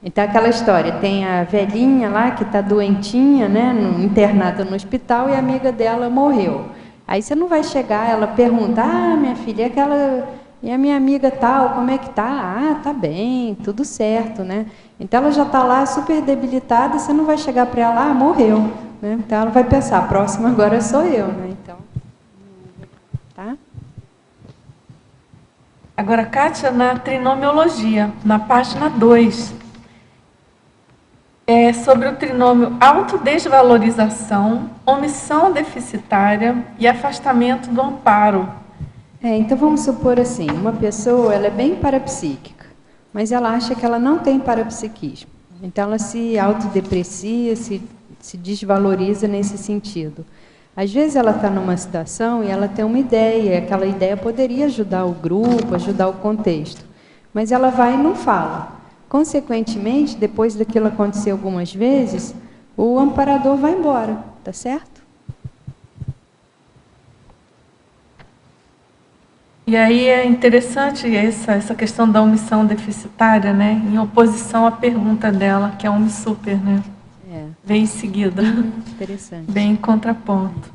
Então, aquela história, tem a velhinha lá que está doentinha, né, internada no hospital, e a amiga dela morreu. Aí você não vai chegar, ela pergunta, minha filha, e a minha amiga tal, como é que tá? Tá bem, tudo certo, né? Então ela já está lá super debilitada, você não vai chegar para ela, morreu, né? Então ela vai pensar, a próxima agora sou eu, né? Então, tá? Agora, Kátia, na trinomiologia, na página 2, sobre o trinômio autodesvalorização, omissão deficitária e afastamento do amparo. Então vamos supor assim, uma pessoa ela é bem parapsíquica, mas ela acha que ela não tem parapsiquismo. Então ela se autodeprecia, se desvaloriza nesse sentido. Às vezes ela está numa situação e ela tem uma ideia, aquela ideia poderia ajudar o grupo, ajudar o contexto, mas ela vai e não fala. Consequentemente, depois daquilo acontecer algumas vezes, o amparador vai embora, tá certo? E aí é interessante essa questão da omissão deficitária, né? Em oposição à pergunta dela, que é omnissuper, né? vem em seguida. Interessante. Bem em contraponto.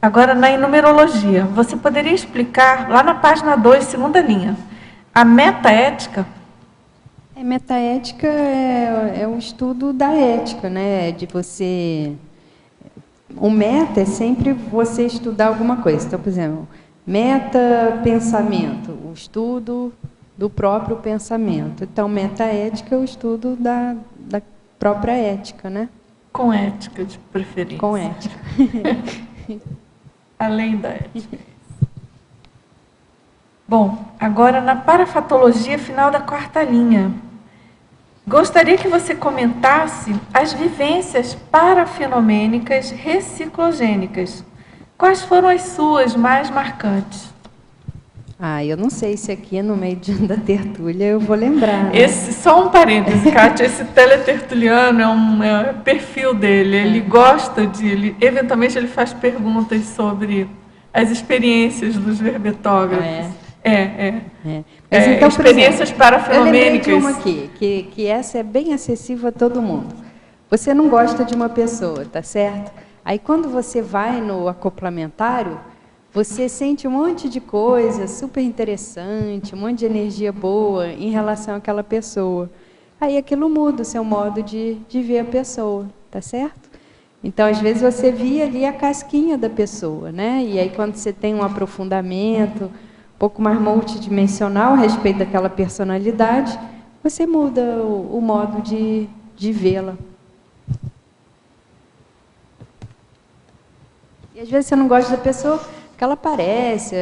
Agora, na numerologia, você poderia explicar, lá na página 2, segunda linha, a metaética? Metaética é o estudo da ética, né? De você... O meta é sempre você estudar alguma coisa. Então, por exemplo, meta-pensamento, o estudo do próprio pensamento. Então, metaética é o estudo da própria ética, né? Com ética, de preferência. Com ética. Além da ética. Bom, agora na parafatologia final da quarta linha. Gostaria que você comentasse as vivências parafenomênicas reciclogênicas. Quais foram as suas mais marcantes? Eu não sei se aqui no meio da tertúlia eu vou lembrar. Né? Só um parêntese, Kátia, esse teletertuliano é o perfil dele. Ele gosta de... eventualmente ele faz perguntas sobre as experiências dos verbetógrafos. Mas então, experiências por exemplo, parafenomênicas. Eu lembrei de uma aqui, que essa é bem acessível a todo mundo. Você não gosta de uma pessoa, tá certo? Aí quando você vai no acoplamentário, você sente um monte de coisa super interessante, um monte de energia boa em relação àquela pessoa. Aí aquilo muda o seu modo de ver a pessoa, tá certo? Então, às vezes, você via ali a casquinha da pessoa, né? E aí, quando você tem um aprofundamento um pouco mais multidimensional a respeito daquela personalidade, você muda o modo de vê-la. E, às vezes, você não gosta da pessoa... que ela parece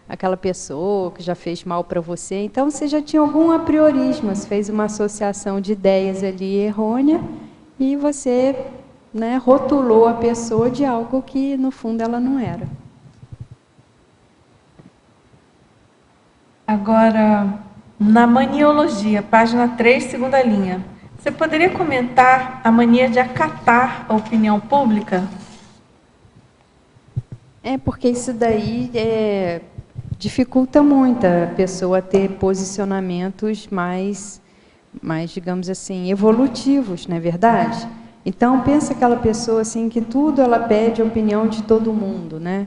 aquela pessoa que já fez mal para você. Então, você já tinha algum apriorismo, você fez uma associação de ideias ali errônea e você, né, rotulou a pessoa de algo que, no fundo, ela não era. Agora, na maniologia, página 3, segunda linha, você poderia comentar a mania de acatar a opinião pública? Porque isso daí dificulta muito a pessoa ter posicionamentos mais, digamos assim, evolutivos, não é verdade? Então, pensa aquela pessoa assim, que tudo ela pede a opinião de todo mundo, né?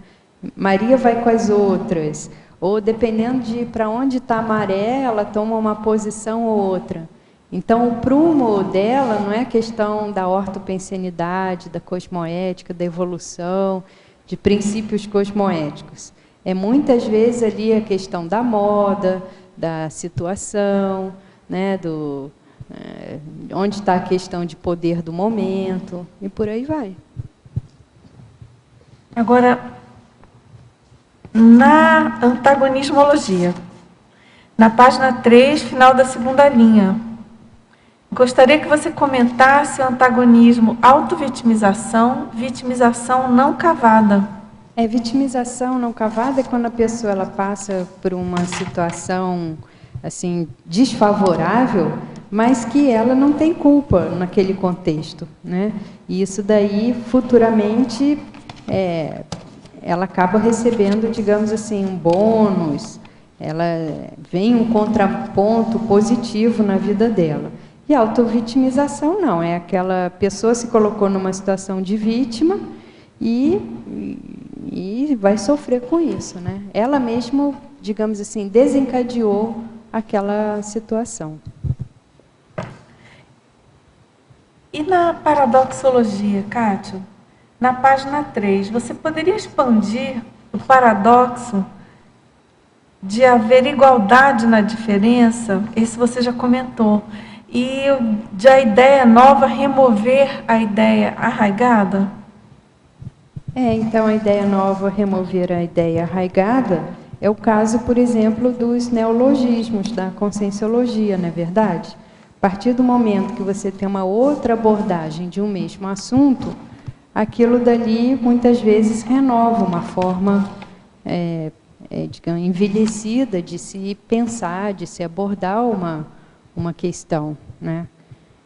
Maria vai com as outras, ou dependendo de para onde está a maré, ela toma uma posição ou outra. Então, o prumo dela não é questão da ortopensenidade, da cosmoética, da evolução, de princípios cosmoéticos. É muitas vezes ali a questão da moda, da situação, né, onde está a questão de poder do momento, e por aí vai. Agora, na antagonismologia, na página 3, final da segunda linha, gostaria que você comentasse o antagonismo autovitimização, vitimização não cavada. Vitimização não cavada é quando a pessoa ela passa por uma situação assim desfavorável, mas que ela não tem culpa naquele contexto, né? E isso daí futuramente ela acaba recebendo, digamos assim, um bônus. Ela vem um contraponto positivo na vida dela. E a autovitimização não, é aquela pessoa se colocou numa situação de vítima e vai sofrer com isso, né? Ela mesma, digamos assim, desencadeou aquela situação. E na paradoxologia, Kátia, na página 3, você poderia expandir o paradoxo de haver igualdade na diferença? Esse você já comentou. E de a ideia nova remover a ideia arraigada? Então a ideia nova remover a ideia arraigada é o caso, por exemplo, dos neologismos, da conscienciologia, não é verdade? A partir do momento que você tem uma outra abordagem de um mesmo assunto, aquilo dali muitas vezes renova uma forma, digamos, envelhecida de se pensar, de se abordar uma questão, né?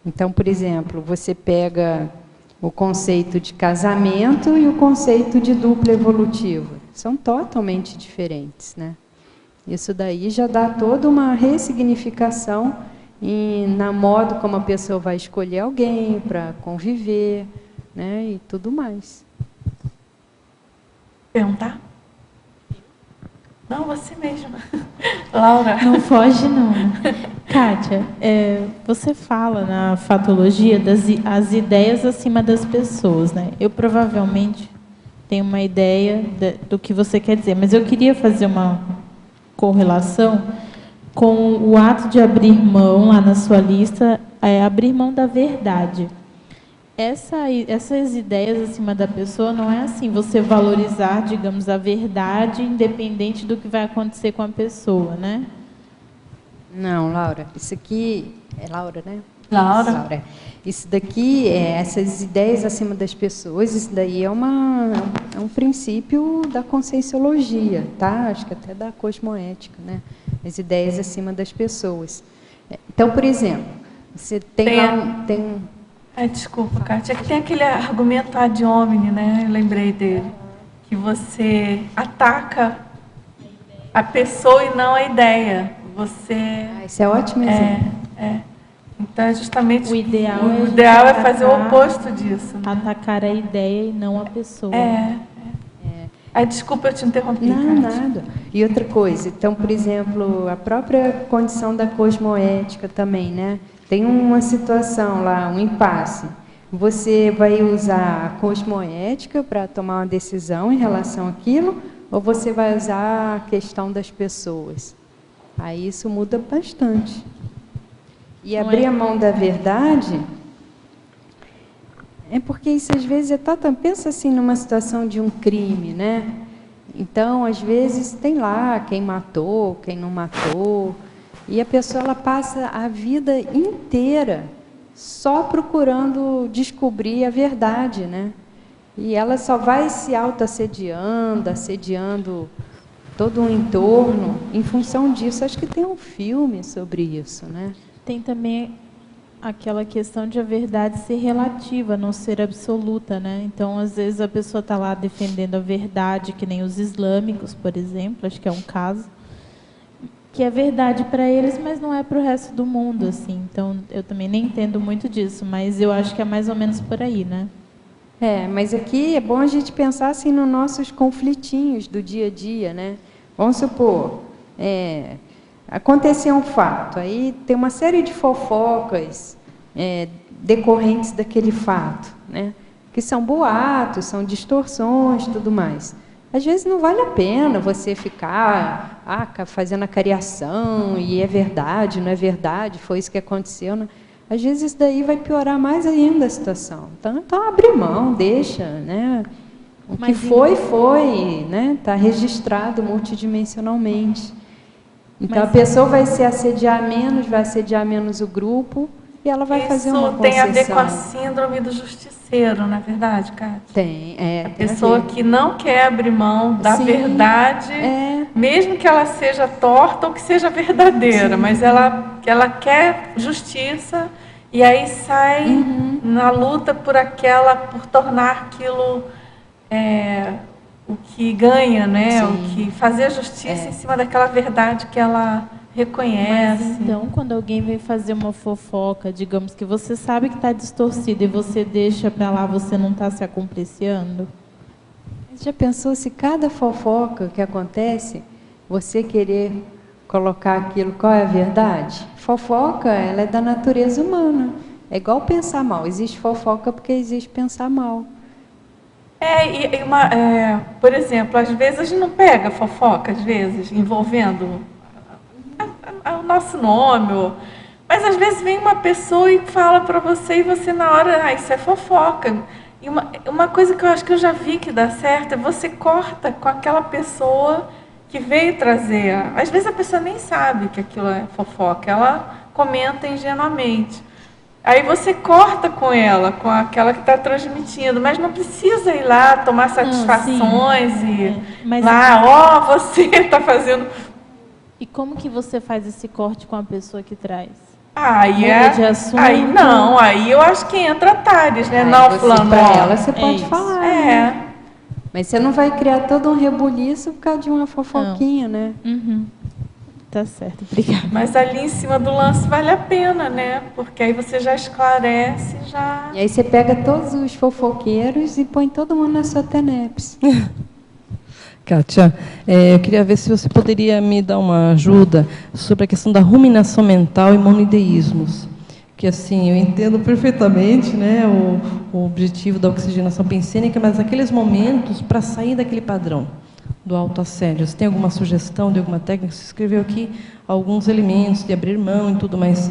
Então, por exemplo, você pega o conceito de casamento e o conceito de dupla evolutiva. São totalmente diferentes, né? Isso daí já dá toda uma ressignificação e na modo como a pessoa vai escolher alguém para conviver, né, e tudo mais. Perguntar? Não, você mesma. Laura. Não foge, não. Kátia, você fala na fatologia as ideias acima das pessoas, né? Eu provavelmente tenho uma ideia do que você quer dizer, mas eu queria fazer uma correlação com o ato de abrir mão, lá na sua lista, abrir mão da verdade. Essas ideias acima da pessoa não é assim, você valorizar, digamos, a verdade independente do que vai acontecer com a pessoa, né? Não, Laura, isso aqui é Laura, né? Laura. Isso, Laura. Isso daqui, essas ideias acima das pessoas, isso daí é um princípio da conscienciologia, tá? Acho que até da cosmoética, né? As ideias acima das pessoas. Então, por exemplo, você tem desculpa, Kátia, é que tem aquele argumento ad hominem, né? Eu lembrei dele. Que você ataca a pessoa e não a ideia. Isso é ótimo exemplo. Então, é justamente o ideal é fazer o oposto disso. Né? Atacar a ideia e não a pessoa. Desculpa, eu te interrompi. Não, nada. E outra coisa, então, por exemplo, a própria condição da cosmoética também, né? Tem uma situação lá, um impasse. Você vai usar a cosmoética para tomar uma decisão em relação àquilo, ou você vai usar a questão das pessoas? Aí isso muda bastante. E abrir a mão da verdade é porque isso às vezes é totalmente... Pensa assim numa situação de um crime, né? Então, às vezes, tem lá quem matou, quem não matou... E a pessoa ela passa a vida inteira só procurando descobrir a verdade, né? E ela só vai se auto-assediando, assediando todo um entorno em função disso. Acho que tem um filme sobre isso, né? Tem também aquela questão de a verdade ser relativa, não ser absoluta, né? Então, às vezes, a pessoa está lá defendendo a verdade, que nem os islâmicos, por exemplo, acho que é um caso, que é verdade para eles, mas não é para o resto do mundo, assim. Então, eu também nem entendo muito disso, mas eu acho que é mais ou menos por aí, né? Mas aqui é bom a gente pensar assim nos nossos conflitinhos do dia a dia, né? Vamos supor, aconteceu um fato, aí tem uma série de fofocas decorrentes daquele fato, né? Que são boatos, são distorções, tudo mais. Às vezes não vale a pena você ficar fazendo a cariação, e é verdade, não é verdade, foi isso que aconteceu. Né? Às vezes isso daí vai piorar mais ainda a situação. Então abre mão, deixa. Né? O que foi, né? Está registrado multidimensionalmente. Então a pessoa vai se assediar menos o grupo, e ela vai fazer uma concessão. Isso tem a ver com a síndrome do justiceiro, não é verdade, Kátia? Tem, a pessoa que não quer abrir mão da verdade, mesmo que ela seja torta ou que seja verdadeira, mas ela quer justiça e aí sai na luta por tornar aquilo o que ganha, né? O que fazer justiça em cima daquela verdade que ela reconhece. Mas, então, quando alguém vem fazer uma fofoca, digamos que você sabe que está distorcida e você deixa para lá, você não está se acompliciando? Já pensou se cada fofoca que acontece, você querer colocar aquilo, qual é a verdade? Fofoca, ela é da natureza humana. É igual pensar mal. Existe fofoca porque existe pensar mal. Por exemplo, às vezes a gente não pega fofoca, às vezes, envolvendo o nosso nome, mas às vezes vem uma pessoa e fala para você, e você na hora, isso é fofoca. E uma coisa que eu acho que eu já vi que dá certo é você corta com aquela pessoa que veio trazer. Às vezes a pessoa nem sabe que aquilo é fofoca, ela comenta ingenuamente. Aí você corta com ela, com aquela que está transmitindo, mas não precisa ir lá tomar satisfações você está fazendo... E como que você faz esse corte com a pessoa que traz? Aí eu acho que entra Tales, né? Não, fulano. Para ela você pode falar. Né? Mas você não vai criar todo um rebuliço por causa de uma fofoquinha, né? Tá certo, obrigada. Mas ali em cima do lance vale a pena, né? Porque aí você já esclarece, já... E aí você pega todos os fofoqueiros e põe todo mundo na sua TENEPS. Kátia, eu queria ver se você poderia me dar uma ajuda sobre a questão da ruminação mental e monoideísmos. Que, assim, eu entendo perfeitamente, né, o objetivo da oxigenação pensênica, mas aqueles momentos para sair daquele padrão do autoassédio. Você tem alguma sugestão de alguma técnica? Você escreveu aqui alguns elementos de abrir mão e tudo, mas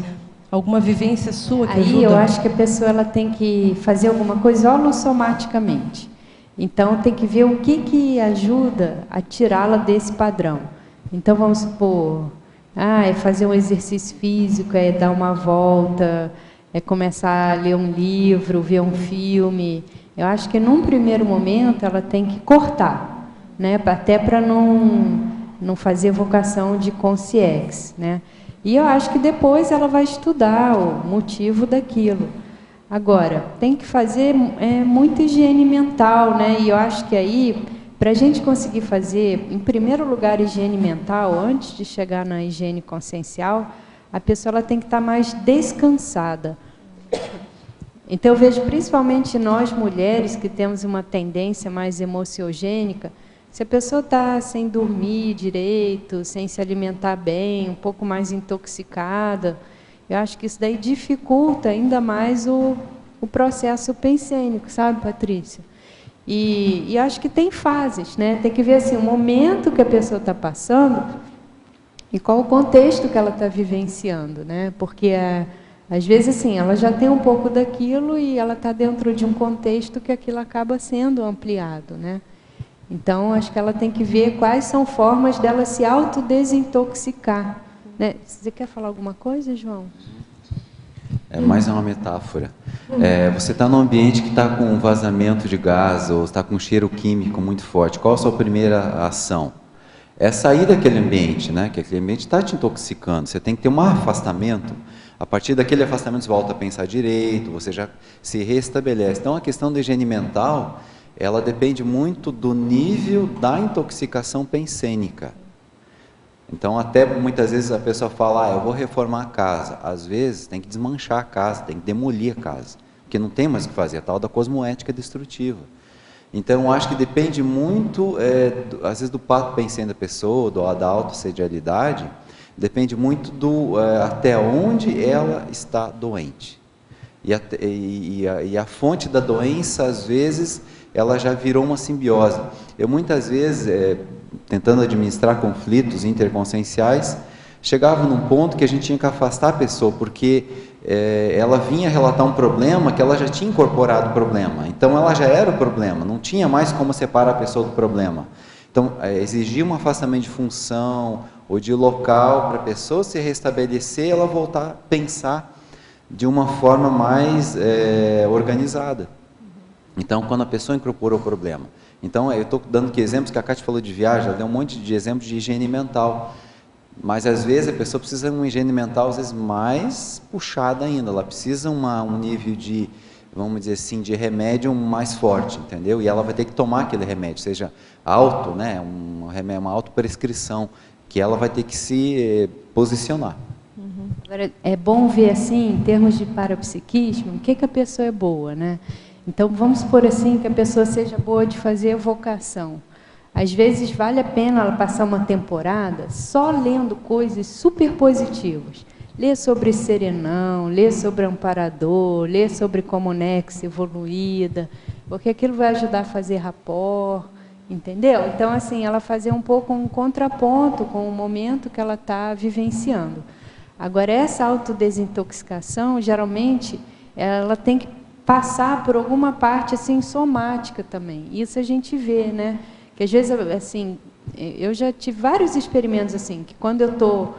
alguma vivência sua que ajuda? Aí eu acho que a pessoa ela tem que fazer alguma coisa holossomaticamente. Então, tem que ver o que ajuda a tirá-la desse padrão. Então, vamos supor, é fazer um exercício físico, é dar uma volta, é começar a ler um livro, ver um filme. Eu acho que, num primeiro momento, ela tem que cortar, né? Até para não fazer evocação de consciex, né? E eu acho que depois ela vai estudar o motivo daquilo. Agora, tem que fazer muita higiene mental, né? E eu acho que aí, para a gente conseguir fazer, em primeiro lugar, higiene mental, antes de chegar na higiene consciencial, a pessoa ela tem que estar mais descansada. Então, eu vejo principalmente nós, mulheres, que temos uma tendência mais emociogênica, se a pessoa está sem dormir direito, sem se alimentar bem, um pouco mais intoxicada, eu acho que isso daí dificulta ainda mais o processo pensênico, sabe, Patrícia? E acho que tem fases, né? Tem que ver assim, o momento que a pessoa está passando e qual o contexto que ela está vivenciando, né? Porque, às vezes, assim, ela já tem um pouco daquilo e ela está dentro de um contexto que aquilo acaba sendo ampliado, né? Então, acho que ela tem que ver quais são formas dela se autodesintoxicar. Né? Você quer falar alguma coisa, João? É mais uma metáfora. Você está num ambiente que está com um vazamento de gás ou está com um cheiro químico muito forte. Qual a sua primeira ação? É sair daquele ambiente, né? Que aquele ambiente está te intoxicando. Você tem que ter um afastamento. A partir daquele afastamento você volta a pensar direito, você já se restabelece. Então a questão da higiene mental, ela depende muito do nível da intoxicação pensênica. Então, até muitas vezes a pessoa fala, eu vou reformar a casa. Às vezes, tem que desmanchar a casa, tem que demolir a casa, porque não tem mais o que fazer, a tal da cosmoética destrutiva. Então, eu acho que depende muito, às vezes, do pato pensando da pessoa, da autossedialidade, depende muito até onde ela está doente. E a fonte da doença, às vezes, ela já virou uma simbiose. Eu, muitas vezes, tentando administrar conflitos interconscienciais, chegava num ponto que a gente tinha que afastar a pessoa, porque ela vinha relatar um problema que ela já tinha incorporado o problema. Então, ela já era o problema, não tinha mais como separar a pessoa do problema. Então, exigia um afastamento de função ou de local para a pessoa se restabelecer e ela voltar a pensar de uma forma mais organizada. Então, quando a pessoa incorporou o problema. Então, eu estou dando aqui exemplos que a Kátia falou de viagem, ela deu um monte de exemplos de higiene mental. Mas, às vezes, a pessoa precisa de uma higiene mental, às vezes, mais puxada ainda. Ela precisa um nível de, vamos dizer assim, de remédio mais forte, entendeu? E ela vai ter que tomar aquele remédio, seja alto, né? Uma autoprescrição, que ela vai ter que se posicionar. Agora, é bom ver, assim, em termos de parapsiquismo, o que a pessoa é boa, né? Então, vamos supor assim, que a pessoa seja boa de fazer evocação. Às vezes, vale a pena ela passar uma temporada só lendo coisas super positivas. Ler sobre serenão, ler sobre amparador, ler sobre comunex evoluída, porque aquilo vai ajudar a fazer rapport, entendeu? Então, assim, ela fazer um pouco um contraponto com o momento que ela está vivenciando. Agora, essa autodesintoxicação, geralmente, ela tem que passar por alguma parte assim somática também. Isso a gente vê, né? Que às vezes, assim, eu já tive vários experimentos assim, que quando eu estou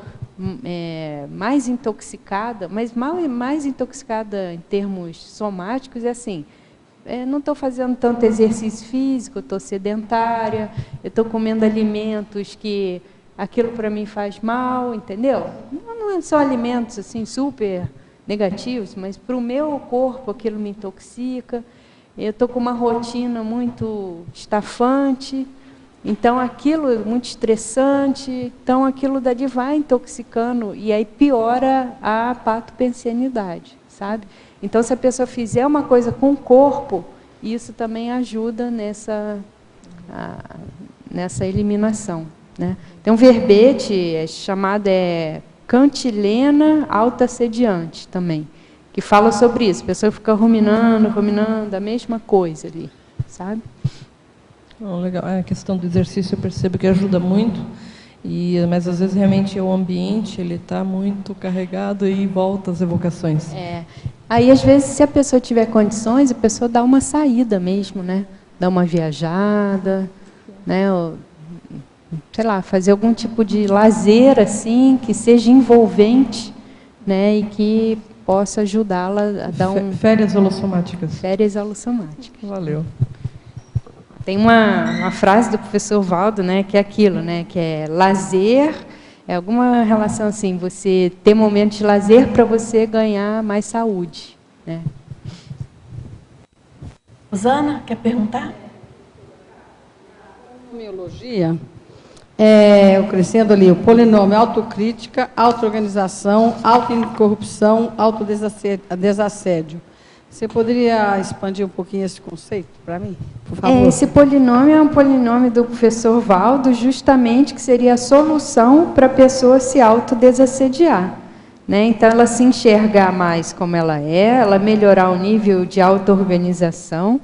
mais intoxicada, mas mais intoxicada em termos somáticos, é assim, não estou fazendo tanto exercício físico, eu estou sedentária, eu estou comendo alimentos que aquilo para mim faz mal, entendeu? Não são alimentos assim super negativos, mas para o meu corpo aquilo me intoxica. Eu estou com uma rotina muito estafante, Então, aquilo é muito estressante, então aquilo dali vai intoxicando e aí piora a patopensenidade, sabe? Então, se a pessoa fizer uma coisa com o corpo, isso também ajuda nessa eliminação, né? Tem um verbete chamado cantilena autoassediante também, que fala sobre isso. A pessoa fica ruminando a mesma coisa ali, sabe? Legal. A questão do exercício eu percebo que ajuda muito, mas às vezes realmente o ambiente ele está muito carregado e volta às evocações. Aí às vezes se a pessoa tiver condições, a pessoa dá uma saída mesmo, né? Dá uma viajada, né? Ou, sei lá, fazer algum tipo de lazer assim que seja envolvente, né? E que possa ajudá-la a dar férias holossomáticas. Férias holossomáticas. Valeu. Tem uma frase do professor Valdo, né, que é aquilo, né, que é lazer, é alguma relação assim, você ter momentos de lazer para você ganhar mais saúde, né? Rosana, quer perguntar? Homeologia, eu crescendo ali, o polinômio autocrítica, autoorganização, autoincorrupção, autodesassédio. Você poderia expandir um pouquinho esse conceito para mim, por favor? Esse polinômio é um polinômio do professor Valdo, justamente que seria a solução para a pessoa se autodesassediar, né? Então, ela se enxergar mais como ela melhorar o nível de auto-organização,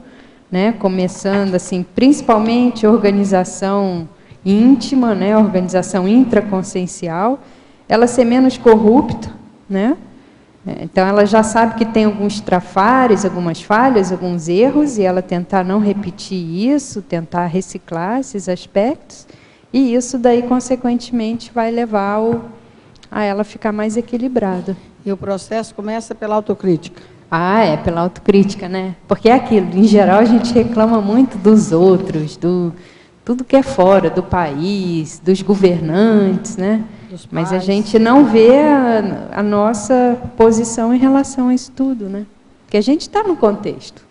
né? Começando, assim, principalmente organização íntima, né? Organização intraconsciencial, ela ser menos corrupta, né? Então, ela já sabe que tem alguns trafares, algumas falhas, alguns erros, e ela tentar não repetir isso, tentar reciclar esses aspectos, e isso daí, consequentemente, vai levar a ela ficar mais equilibrada. E o processo começa pela autocrítica? Pela autocrítica, né? Porque é aquilo, em geral, a gente reclama muito dos outros, tudo que é fora do país, dos governantes, né? Mas a gente não vê a nossa posição em relação a isso tudo, né? Porque a gente está no contexto.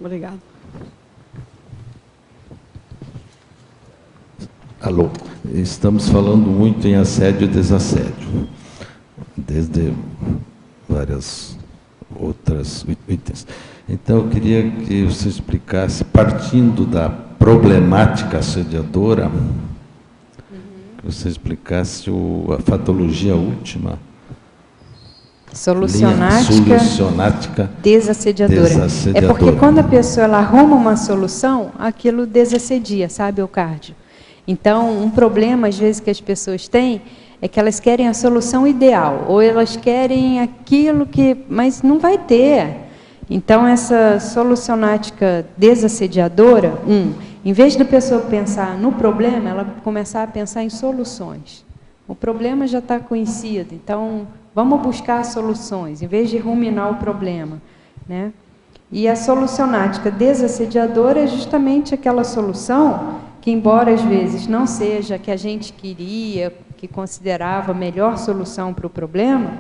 Obrigada. Alô, estamos falando muito em assédio e desassédio, desde várias outras itens. Então, eu queria que você explicasse, partindo da problemática assediadora, que você explicasse a fatologia última. Solucionática desassediadora. É porque quando a pessoa ela arruma uma solução, aquilo desassedia, sabe, Eukárdio? Então, um problema, às vezes, que as pessoas têm é que elas querem a solução ideal, ou elas querem aquilo que... mas não vai ter. Então, essa solucionática desassediadora, em vez da pessoa pensar no problema, ela começar a pensar em soluções. O problema já está conhecido, então vamos buscar soluções, em vez de ruminar o problema, né? E a solucionática desassediadora é justamente aquela solução que, embora às vezes não seja a que a gente queria, que considerava a melhor solução para o problema,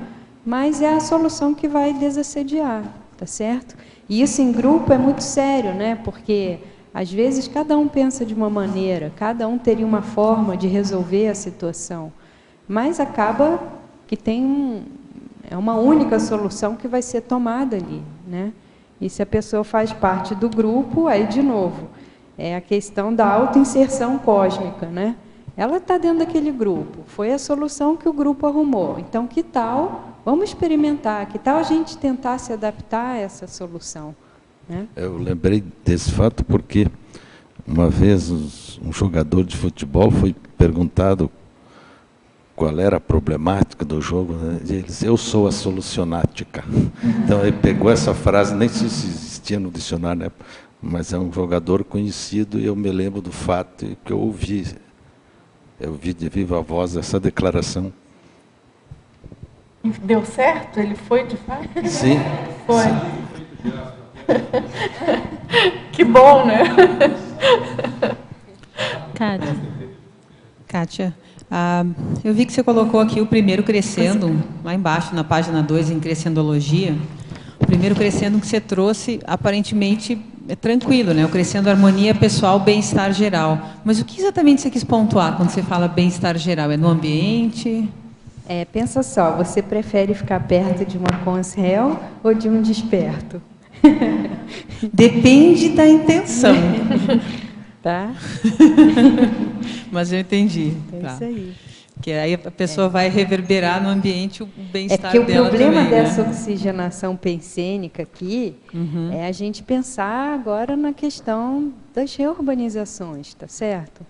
mas é a solução que vai desassediar, tá certo? E isso em grupo é muito sério, né? Porque às vezes cada um pensa de uma maneira, cada um teria uma forma de resolver a situação, mas acaba que tem uma única solução que vai ser tomada ali, né? E se a pessoa faz parte do grupo, aí de novo, é a questão da autoinserção cósmica, né? Ela está dentro daquele grupo, foi a solução que o grupo arrumou. Então, que tal, vamos experimentar, que tal a gente tentar se adaptar a essa solução? Né? Eu lembrei desse fato porque uma vez um jogador de futebol foi perguntado qual era a problemática do jogo, né? E ele disse, eu sou a solucionática. Então ele pegou essa frase, nem sei se existia no dicionário, né? Mas é um jogador conhecido e eu me lembro do fato que eu ouvi de viva voz essa declaração. Deu certo? Ele foi de fato? Sim. Foi. Sim. Que bom, né? Kátia, eu vi que você colocou aqui o primeiro crescendo, lá embaixo, na página 2, em Crescendologia. O primeiro crescendo que você trouxe, aparentemente, tranquilo, né? O crescendo harmonia pessoal, bem-estar geral. Mas o que exatamente você quis pontuar quando você fala bem-estar geral? É no ambiente? Pensa só, você prefere ficar perto de uma consciência ou de um desperto? Depende da intenção. Tá? Mas eu entendi. É tá. isso aí. Que aí a pessoa vai reverberar no ambiente o bem-estar porque dela o problema também, dessa né? oxigenação pensênica aqui é a gente pensar agora na questão das reurbanizações, tá certo?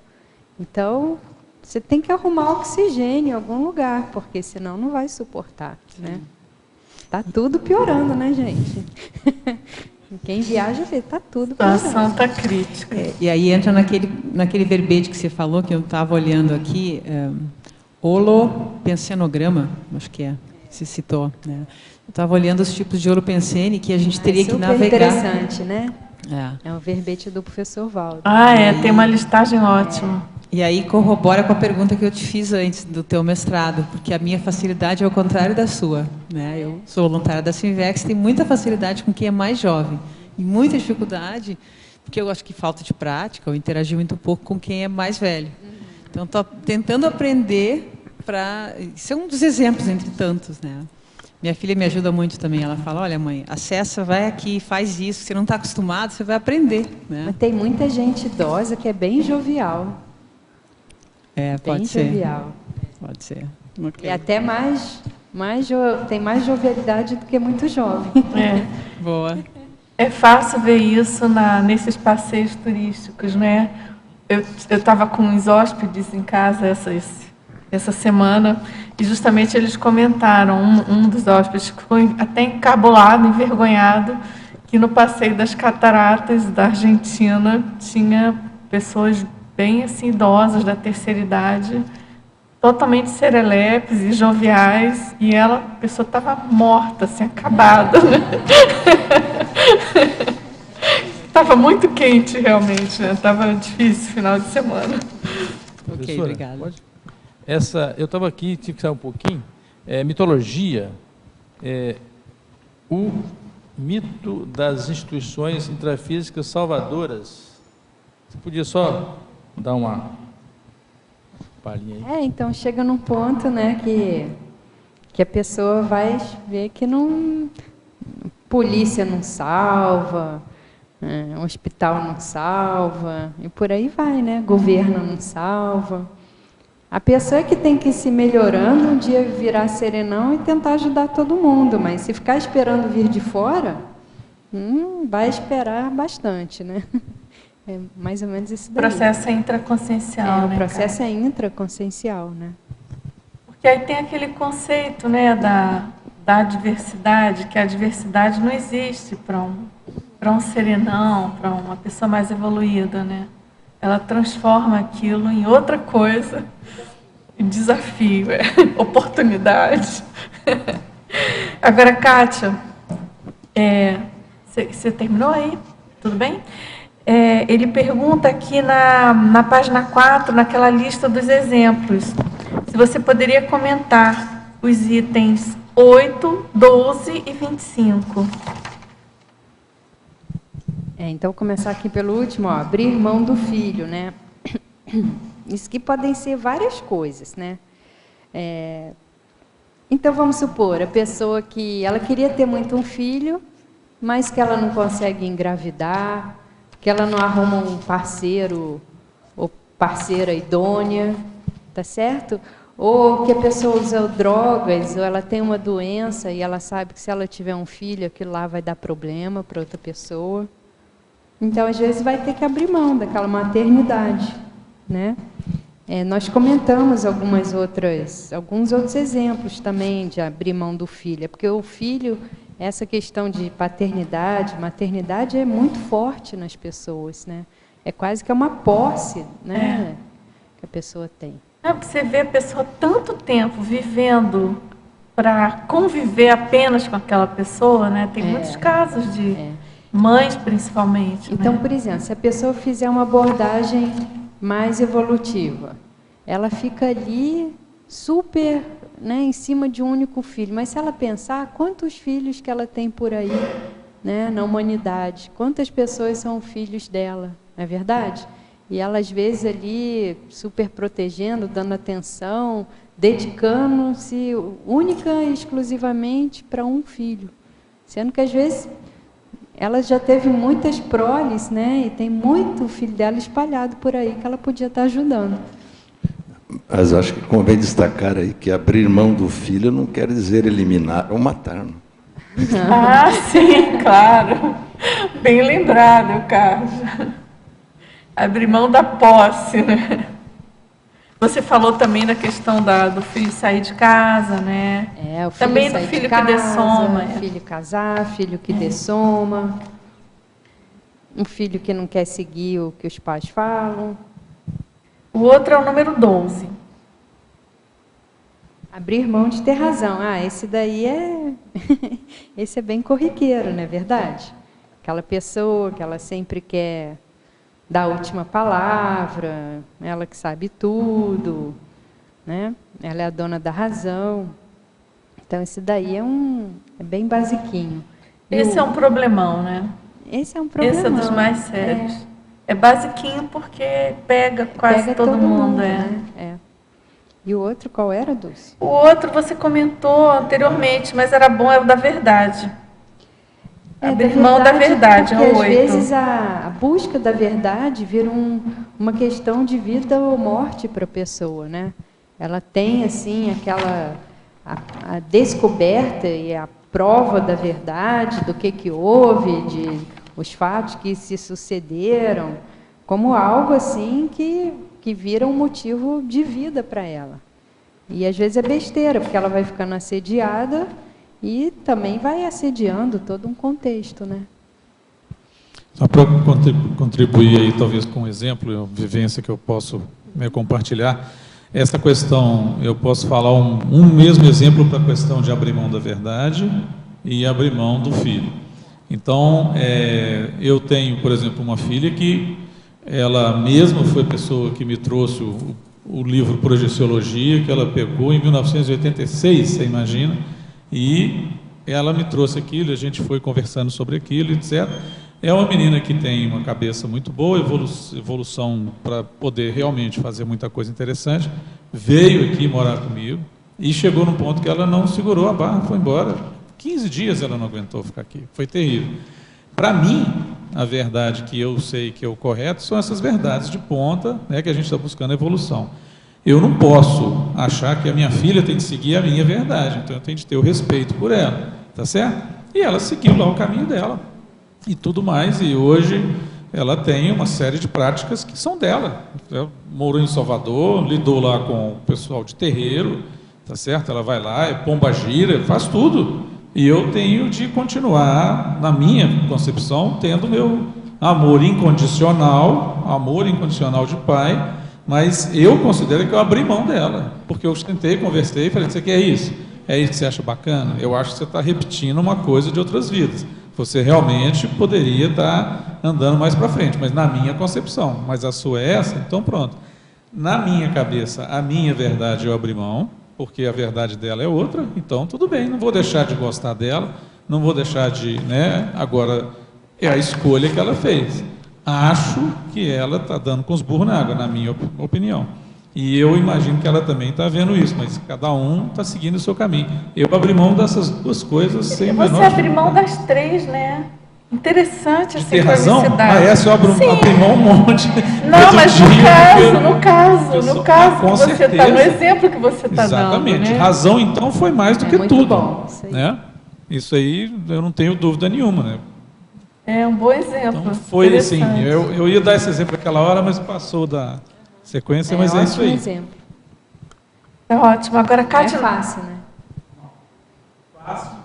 Então, você tem que arrumar oxigênio em algum lugar, porque senão não vai suportar, né? Tá tudo piorando, né, gente? Quem viaja vê, tá tudo piorando. Situação tá crítica. E aí entra naquele verbete que você falou, que eu estava olhando aqui, holopensenograma, acho que se citou, né? Eu estava olhando os tipos de holopensene que a gente teria que navegar. Interessante, né? É um verbete do professor Valdo. Tem uma listagem ótima. E aí corrobora com a pergunta que eu te fiz antes do teu mestrado, porque a minha facilidade é ao contrário da sua, né? Eu sou voluntária da Sinvex, tenho muita facilidade com quem é mais jovem e muita dificuldade, porque eu acho que falta de prática, eu interagi muito pouco com quem é mais velho. Então, estou tentando aprender para... Isso é um dos exemplos entre tantos, né? Minha filha me ajuda muito também. Ela fala, olha, mãe, acessa, vai aqui, faz isso. Se você não está acostumado, você vai aprender, né? Mas tem muita gente idosa que é bem jovial. Pode bem ser. Jovial. Pode ser. E até tem mais jovialidade do que muito jovem. Boa. É fácil ver isso nesses passeios turísticos, né? Eu estava com uns hóspedes em casa essa semana e justamente eles comentaram, um dos hóspedes ficou até encabulado, envergonhado, que no passeio das cataratas da Argentina tinha pessoas bem assim, idosas, da terceira idade, totalmente serelepes e joviais, e a pessoa estava morta, assim, acabada. Né? Estava muito quente, realmente, né? Estava difícil final de semana. Ok, obrigada. Eu estava aqui, tive que sair um pouquinho. Mitologia, o mito das instituições intrafísicas salvadoras. Você podia só dar uma palhinha aí? Então chega num ponto, né, que a pessoa vai ver que polícia não salva, hospital não salva, e por aí vai, né? Governo não salva. A pessoa é que tem que ir se melhorando, um dia virar serenão e tentar ajudar todo mundo, mas se ficar esperando vir de fora, vai esperar bastante, né? É mais ou menos isso daí. O processo é intraconsciencial, né? O processo é intraconsciencial, né? Porque aí tem aquele conceito, né, da diversidade, que a diversidade não existe para um serenão, para uma pessoa mais evoluída, né? Ela transforma aquilo em outra coisa, em desafio, oportunidade. Agora, Kátia, você terminou aí? Tudo bem? Ele pergunta aqui na página 4, naquela lista dos exemplos, se você poderia comentar os itens 8, 12 e 25. Então, vou começar aqui pelo último, abrir mão do filho, né? Isso que podem ser várias coisas, né? Então, vamos supor, a pessoa que ela queria ter muito um filho, mas que ela não consegue engravidar, que ela não arruma um parceiro ou parceira idônea, tá certo? Ou que a pessoa usa drogas, ou ela tem uma doença e ela sabe que se ela tiver um filho, aquilo lá vai dar problema para outra pessoa. Então, às vezes, vai ter que abrir mão daquela maternidade, né? Nós comentamos alguns outros exemplos também de abrir mão do filho, porque o filho, essa questão de paternidade, maternidade é muito forte nas pessoas, né? É quase que uma posse, né? Que a pessoa tem. Você vê a pessoa tanto tempo vivendo para conviver apenas com aquela pessoa, né? Tem muitos casos de mães, principalmente. Então, né? por exemplo, se a pessoa fizer uma abordagem mais evolutiva, ela fica ali super, né, em cima de um único filho. Mas se ela pensar, quantos filhos que ela tem por aí, né, na humanidade. Quantas pessoas são filhos dela, não é verdade? E ela, às vezes, ali, super protegendo, dando atenção, dedicando-se única e exclusivamente para um filho. Sendo que, às vezes, ela já teve muitas proles, né, e tem muito filho dela espalhado por aí que ela podia estar ajudando. Mas acho que convém destacar aí que abrir mão do filho não quer dizer eliminar ou matar. Não? Ah, sim, claro. Bem lembrado, Carlos. Abrir mão da posse, né? Você falou também da questão do filho sair de casa, né? O filho também do sair filho de casa, que dessoma. Filho casar, filho que dessoma. Um filho que não quer seguir o que os pais falam. O outro é o número 12. Abrir mão de ter razão. Esse daí esse é bem corriqueiro, não é verdade? Aquela pessoa que ela sempre quer dar a última palavra, ela que sabe tudo, né? Ela é a dona da razão. Então, esse daí é bem basiquinho. Esse é um problemão, né? Esse é um problemão. Esse é dos mais sérios. É basiquinho porque pega quase todo mundo. Né? E o outro, qual era, Dulce? O outro você comentou anteriormente, mas era bom, é o da verdade. Abrir mão da verdade, é o 8. Às vezes a busca da verdade vira uma questão de vida ou morte para a pessoa, né? Ela tem, assim, a descoberta e a prova da verdade, do que houve, de os fatos que se sucederam, como algo assim que vira um motivo de vida para ela. E às vezes é besteira, porque ela vai ficando assediada e também vai assediando todo um contexto, né? Só para contribuir aí, talvez com um exemplo, uma vivência que eu posso compartilhar, essa questão, eu posso falar um mesmo exemplo para a questão de abrir mão da verdade e abrir mão do filho. Então, eu tenho, por exemplo, uma filha que ela mesma foi a pessoa que me trouxe o livro Projeciologia, que ela pegou em 1986, você imagina, e ela me trouxe aquilo, a gente foi conversando sobre aquilo, etc. É uma menina que tem uma cabeça muito boa, evolução para poder realmente fazer muita coisa interessante, veio aqui morar comigo e chegou num ponto que ela não segurou a barra, foi embora. 15 dias ela não aguentou ficar aqui, foi terrível. Para mim, a verdade que eu sei que é o correto são essas verdades de ponta, né, que a gente está buscando evolução. Eu não posso achar que a minha filha tem que seguir a minha verdade, então eu tenho de ter o respeito por ela, tá certo? E ela seguiu lá o caminho dela e tudo mais, e hoje ela tem uma série de práticas que são dela. Ela morou em Salvador, lidou lá com o pessoal de terreiro, tá certo? Ela vai lá, é pombagira, faz tudo. E eu tenho de continuar, na minha concepção, tendo meu amor incondicional de pai, mas eu considero que eu abri mão dela, porque eu tentei, conversei e falei, você quer isso? É isso que você acha bacana? Eu acho que você está repetindo uma coisa de outras vidas. Você realmente poderia estar andando mais para frente, mas na minha concepção. Mas a sua é essa? Então pronto. Na minha cabeça, a minha verdade eu abri mão, porque a verdade dela é outra, então tudo bem, não vou deixar de gostar dela, não vou deixar de... né? Agora, é a escolha que ela fez. Acho que ela está dando com os burros na água, na minha opinião. E eu imagino que ela também está vendo isso, mas cada um está seguindo o seu caminho. Eu abri mão dessas duas coisas sem menor... Você abre mão das três, né? Interessante essa sincronicidade. Essa eu abri mão um monte. Não, mas no caso que você está, no exemplo que você está dando. Exatamente. Né? Razão, então, foi mais do que tudo. Bom, né? Isso aí eu não tenho dúvida nenhuma, né? É um bom exemplo. Então, foi assim, eu ia dar esse exemplo naquela hora, mas passou da sequência, mas é isso aí. Exemplo. É ótimo. Agora, Cátia... É fácil, né? Fácil.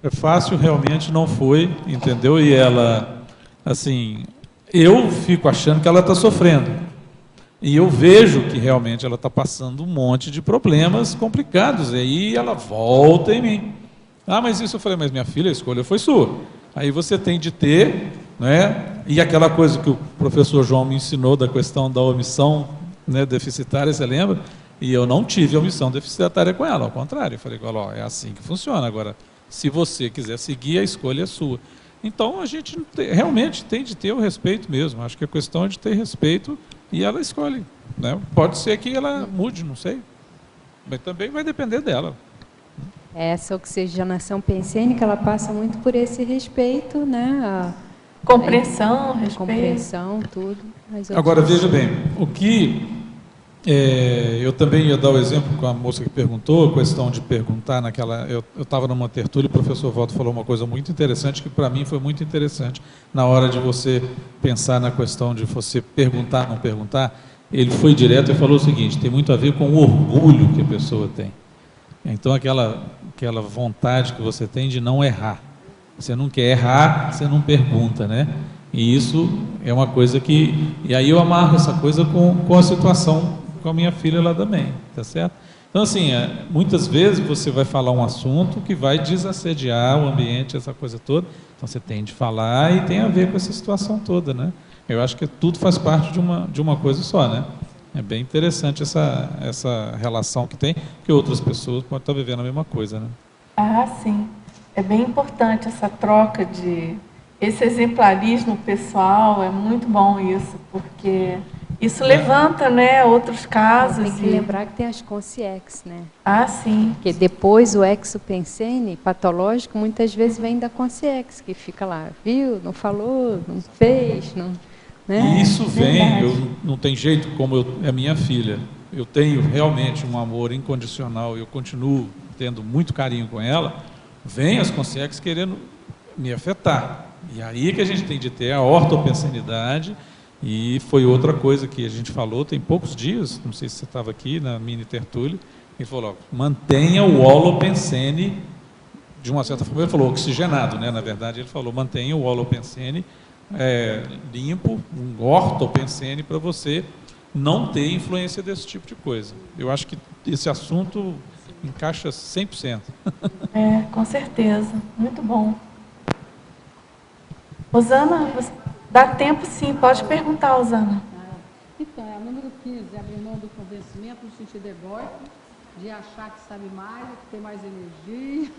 É fácil, realmente não foi, entendeu? E ela, assim, eu fico achando que ela está sofrendo. E eu vejo que realmente ela está passando um monte de problemas complicados. E aí ela volta em mim. Ah, mas isso eu falei, mas minha filha, a escolha foi sua. Aí você tem de ter, né? E aquela coisa que o professor João me ensinou da questão da omissão, né, deficitária, você lembra? E eu não tive omissão deficitária com ela, ao contrário. Eu falei, ó, é assim que funciona. Agora, se você quiser seguir, a escolha é sua. Então, a gente realmente tem de ter o respeito mesmo. Acho que a questão é de ter respeito e ela escolhe, né? Pode ser que ela mude, não sei. Mas também vai depender dela. Essa oxigenação pensênica, ela passa muito por esse respeito, né? Compreensão, respeito. Compreensão, tudo. Agora, veja bem, o que... eu também ia dar o exemplo com a moça que perguntou, a questão de perguntar naquela... Eu estava numa tertúlia e o professor Walter falou uma coisa muito interessante, que para mim foi muito interessante, na hora de você pensar na questão de você perguntar, não perguntar. Ele foi direto e falou o seguinte: tem muito a ver com o orgulho que a pessoa tem. Então, aquela vontade que você tem de não errar. Você não quer errar, você não pergunta, né? E isso é uma coisa que... E aí eu amarro essa coisa com a situação com a minha filha lá também, tá certo? Então, assim, muitas vezes você vai falar um assunto que vai desassediar o ambiente, essa coisa toda. Então, você tem de falar e tem a ver com essa situação toda, né? Eu acho que tudo faz parte de uma coisa só, né? É bem interessante essa relação que tem, que outras pessoas podem estar vivendo a mesma coisa, né? Ah, sim. É bem importante essa troca esse exemplarismo pessoal, é muito bom isso, porque isso levanta, né, outros casos. Tem que lembrar que tem as consciex, né? Ah, sim. Porque depois o exopensene patológico muitas vezes vem da consciex, que fica lá, viu, não falou, não fez, não... Né? E isso vem, não tem jeito, como é minha filha, eu tenho realmente um amor incondicional, eu continuo tendo muito carinho com ela, vem as consciex querendo me afetar. E aí que a gente tem de ter a ortopensenidade, e foi outra coisa que a gente falou, tem poucos dias, não sei se você estava aqui na mini tertúlia, ele falou, mantenha o holopensene, de uma certa forma, ele falou oxigenado, né? Na verdade ele falou, mantenha o holopensene limpo, um ortopensene, para você não ter influência desse tipo de coisa. Eu acho que esse assunto encaixa 100%. Com certeza. Muito bom. Osana, dá tempo sim, pode perguntar, Osana. Então, é o número 15, abrir mão do convencimento no sentido egóico, de achar que sabe mais, que tem mais energia.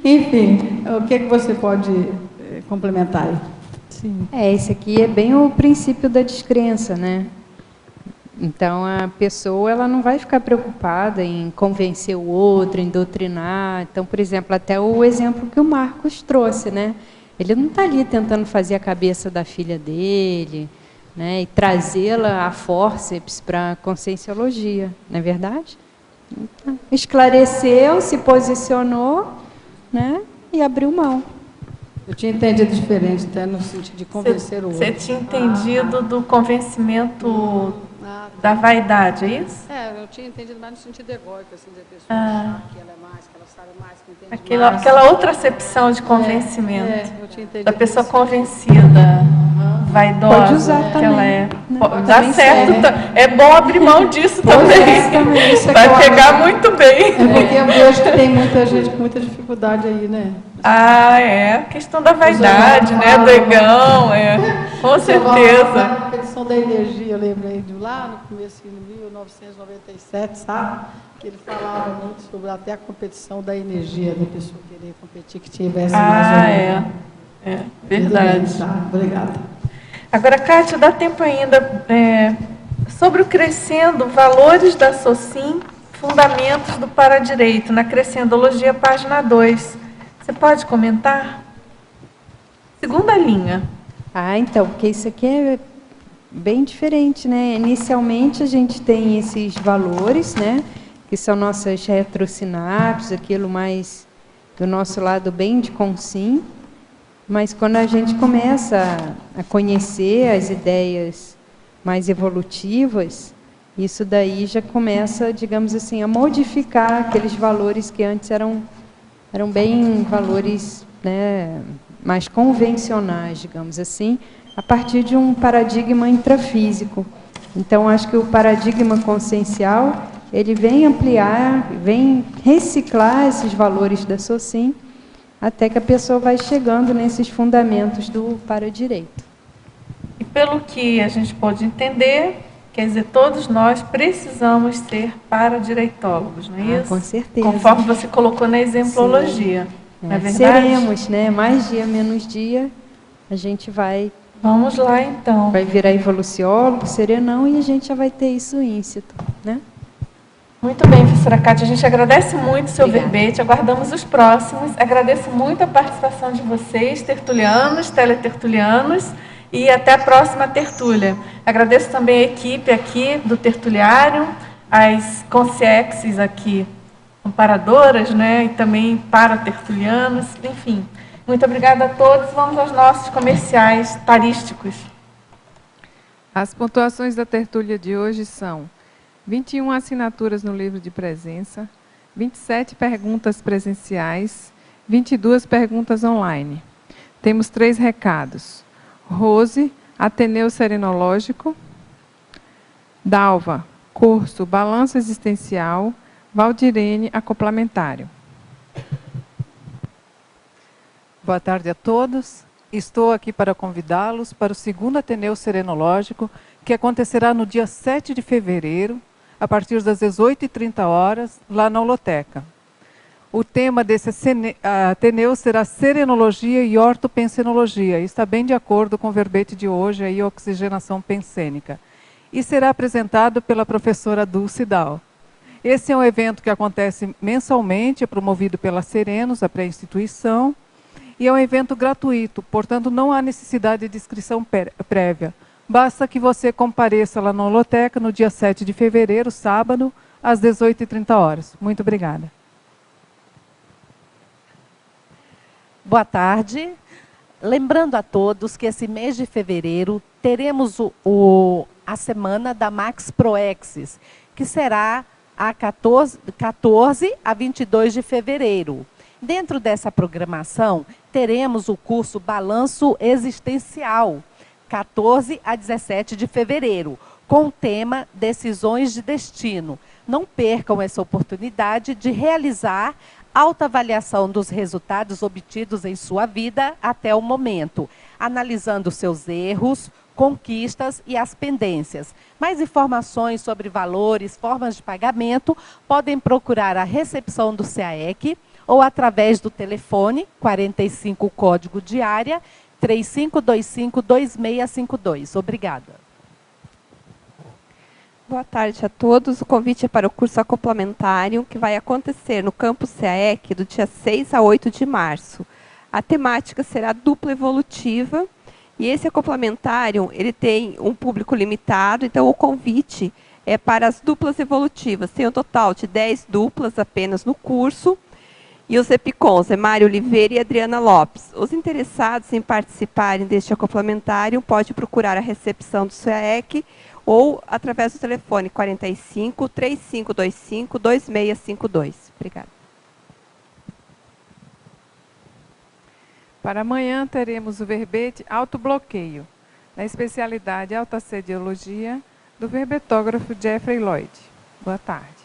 Enfim, o que você pode complementar aí? Sim. Esse aqui é bem o princípio da descrença, né? Então, a pessoa ela não vai ficar preocupada em convencer o outro, em doutrinar. Então, por exemplo, até o exemplo que o Marcos trouxe, né? Ele não está ali tentando fazer a cabeça da filha dele, né? E trazê-la a fórceps para a conscienciologia, não é verdade? Então, esclareceu, se posicionou, né? E abriu mão. Eu tinha entendido diferente, até no sentido de convencer o outro. Você tinha entendido do convencimento da vaidade, é isso? Eu tinha entendido mais no sentido egóico, assim, da pessoa achar que ela é mais, que ela sabe mais, que entende mais. Aquela outra acepção de convencimento, eu tinha entendido da pessoa convencida, vaidosa, pode usar que também, ela é. né? Dá certo, é bom abrir mão disso também. Isso vai pegar muito bem. É porque eu vejo que tem muita gente com muita dificuldade aí, né? A questão da vaidade, né? Do egão, com certeza. A competição da energia, eu lembrei de lá no começo de 1997, sabe? Que ele falava muito sobre até a competição da energia, da pessoa querer competir, que tivesse mais verdade. Obrigada. Agora, Kátia, dá tempo ainda sobre o Crescendo, Valores da Socim, Fundamentos do Paradireito, na Crescendologia, página 2. Você pode comentar? Segunda linha. Então, porque isso aqui é bem diferente, né? Inicialmente a gente tem esses valores, né? Que são nossas retrosinapses, aquilo mais do nosso lado bem de consim. Mas quando a gente começa a conhecer as ideias mais evolutivas, isso daí já começa, digamos assim, a modificar aqueles valores que antes eram bem valores, né, mais convencionais, digamos assim, a partir de um paradigma intrafísico. Então, acho que o paradigma consciencial, ele vem ampliar, vem reciclar esses valores da Socim, até que a pessoa vai chegando nesses fundamentos do paradireito. E pelo que a gente pode entender, quer dizer, todos nós precisamos ser paradireitólogos, não é isso? Com certeza. Conforme você colocou na exemplologia. Não é verdade? Seremos, né? Mais dia, menos dia, a gente vai... Vamos lá, então. Vai virar evoluciólogo, serenão, e a gente já vai ter isso íncito, né? Muito bem, professora Kátia. A gente agradece muito o seu verbete, aguardamos os próximos. Agradeço muito a participação de vocês, tertulianos, teletertulianos, e até a próxima tertúlia. Agradeço também a equipe aqui do tertuliário, as consciexes aqui, amparadoras, né, e também para-tertulianos, enfim. Muito obrigada a todos. Vamos aos nossos comerciais tarísticos. As pontuações da tertúlia de hoje são 21 assinaturas no livro de presença, 27 perguntas presenciais, 22 perguntas online. Temos 3 recados. Rose, Ateneu Serenológico. Dalva, curso Balanço Existencial. Valdirene, acoplamentário. Boa tarde a todos. Estou aqui para convidá-los para o 2º Ateneu Serenológico, que acontecerá no dia 7 de fevereiro, a partir das 18h30, lá na Holoteca. O tema desse Ateneu será Serenologia e Ortopensenologia. Está bem de acordo com o verbete de hoje, aí, oxigenação pensênica. E será apresentado pela professora Dulce Dal. Esse é um evento que acontece mensalmente, é promovido pela Serenos, a pré-instituição, e é um evento gratuito, portanto não há necessidade de inscrição prévia. Basta que você compareça lá na Holoteca no dia 7 de fevereiro, sábado, às 18h30. Muito obrigada. Boa tarde. Lembrando a todos que esse mês de fevereiro teremos a semana da Max Proexis, que será a 14 a 22 de fevereiro. Dentro dessa programação, teremos o curso Balanço Existencial, 14 a 17 de fevereiro, com o tema Decisões de Destino. Não percam essa oportunidade de realizar autoavaliação dos resultados obtidos em sua vida até o momento, analisando seus erros, conquistas e as pendências. Mais informações sobre valores, formas de pagamento, podem procurar a recepção do CAEC ou através do telefone 45 código de área 3525-2652. Obrigada. Boa tarde a todos. O convite é para o curso acoplamentário, que vai acontecer no campus CAEC do dia 6 a 8 de março. A temática será dupla evolutiva, e esse acoplamentário ele tem um público limitado, então o convite é para as duplas evolutivas. Tem um total de 10 duplas apenas no curso, e os EPICONs é Mário Oliveira e Adriana Lopes. Os interessados em participarem deste acoplamentário podem procurar a recepção do CAEC ou através do telefone 45 3525 2652. Obrigada. Para amanhã teremos o verbete autobloqueio, na especialidade autoassediologia, do verbetógrafo Jeffrey Lloyd. Boa tarde.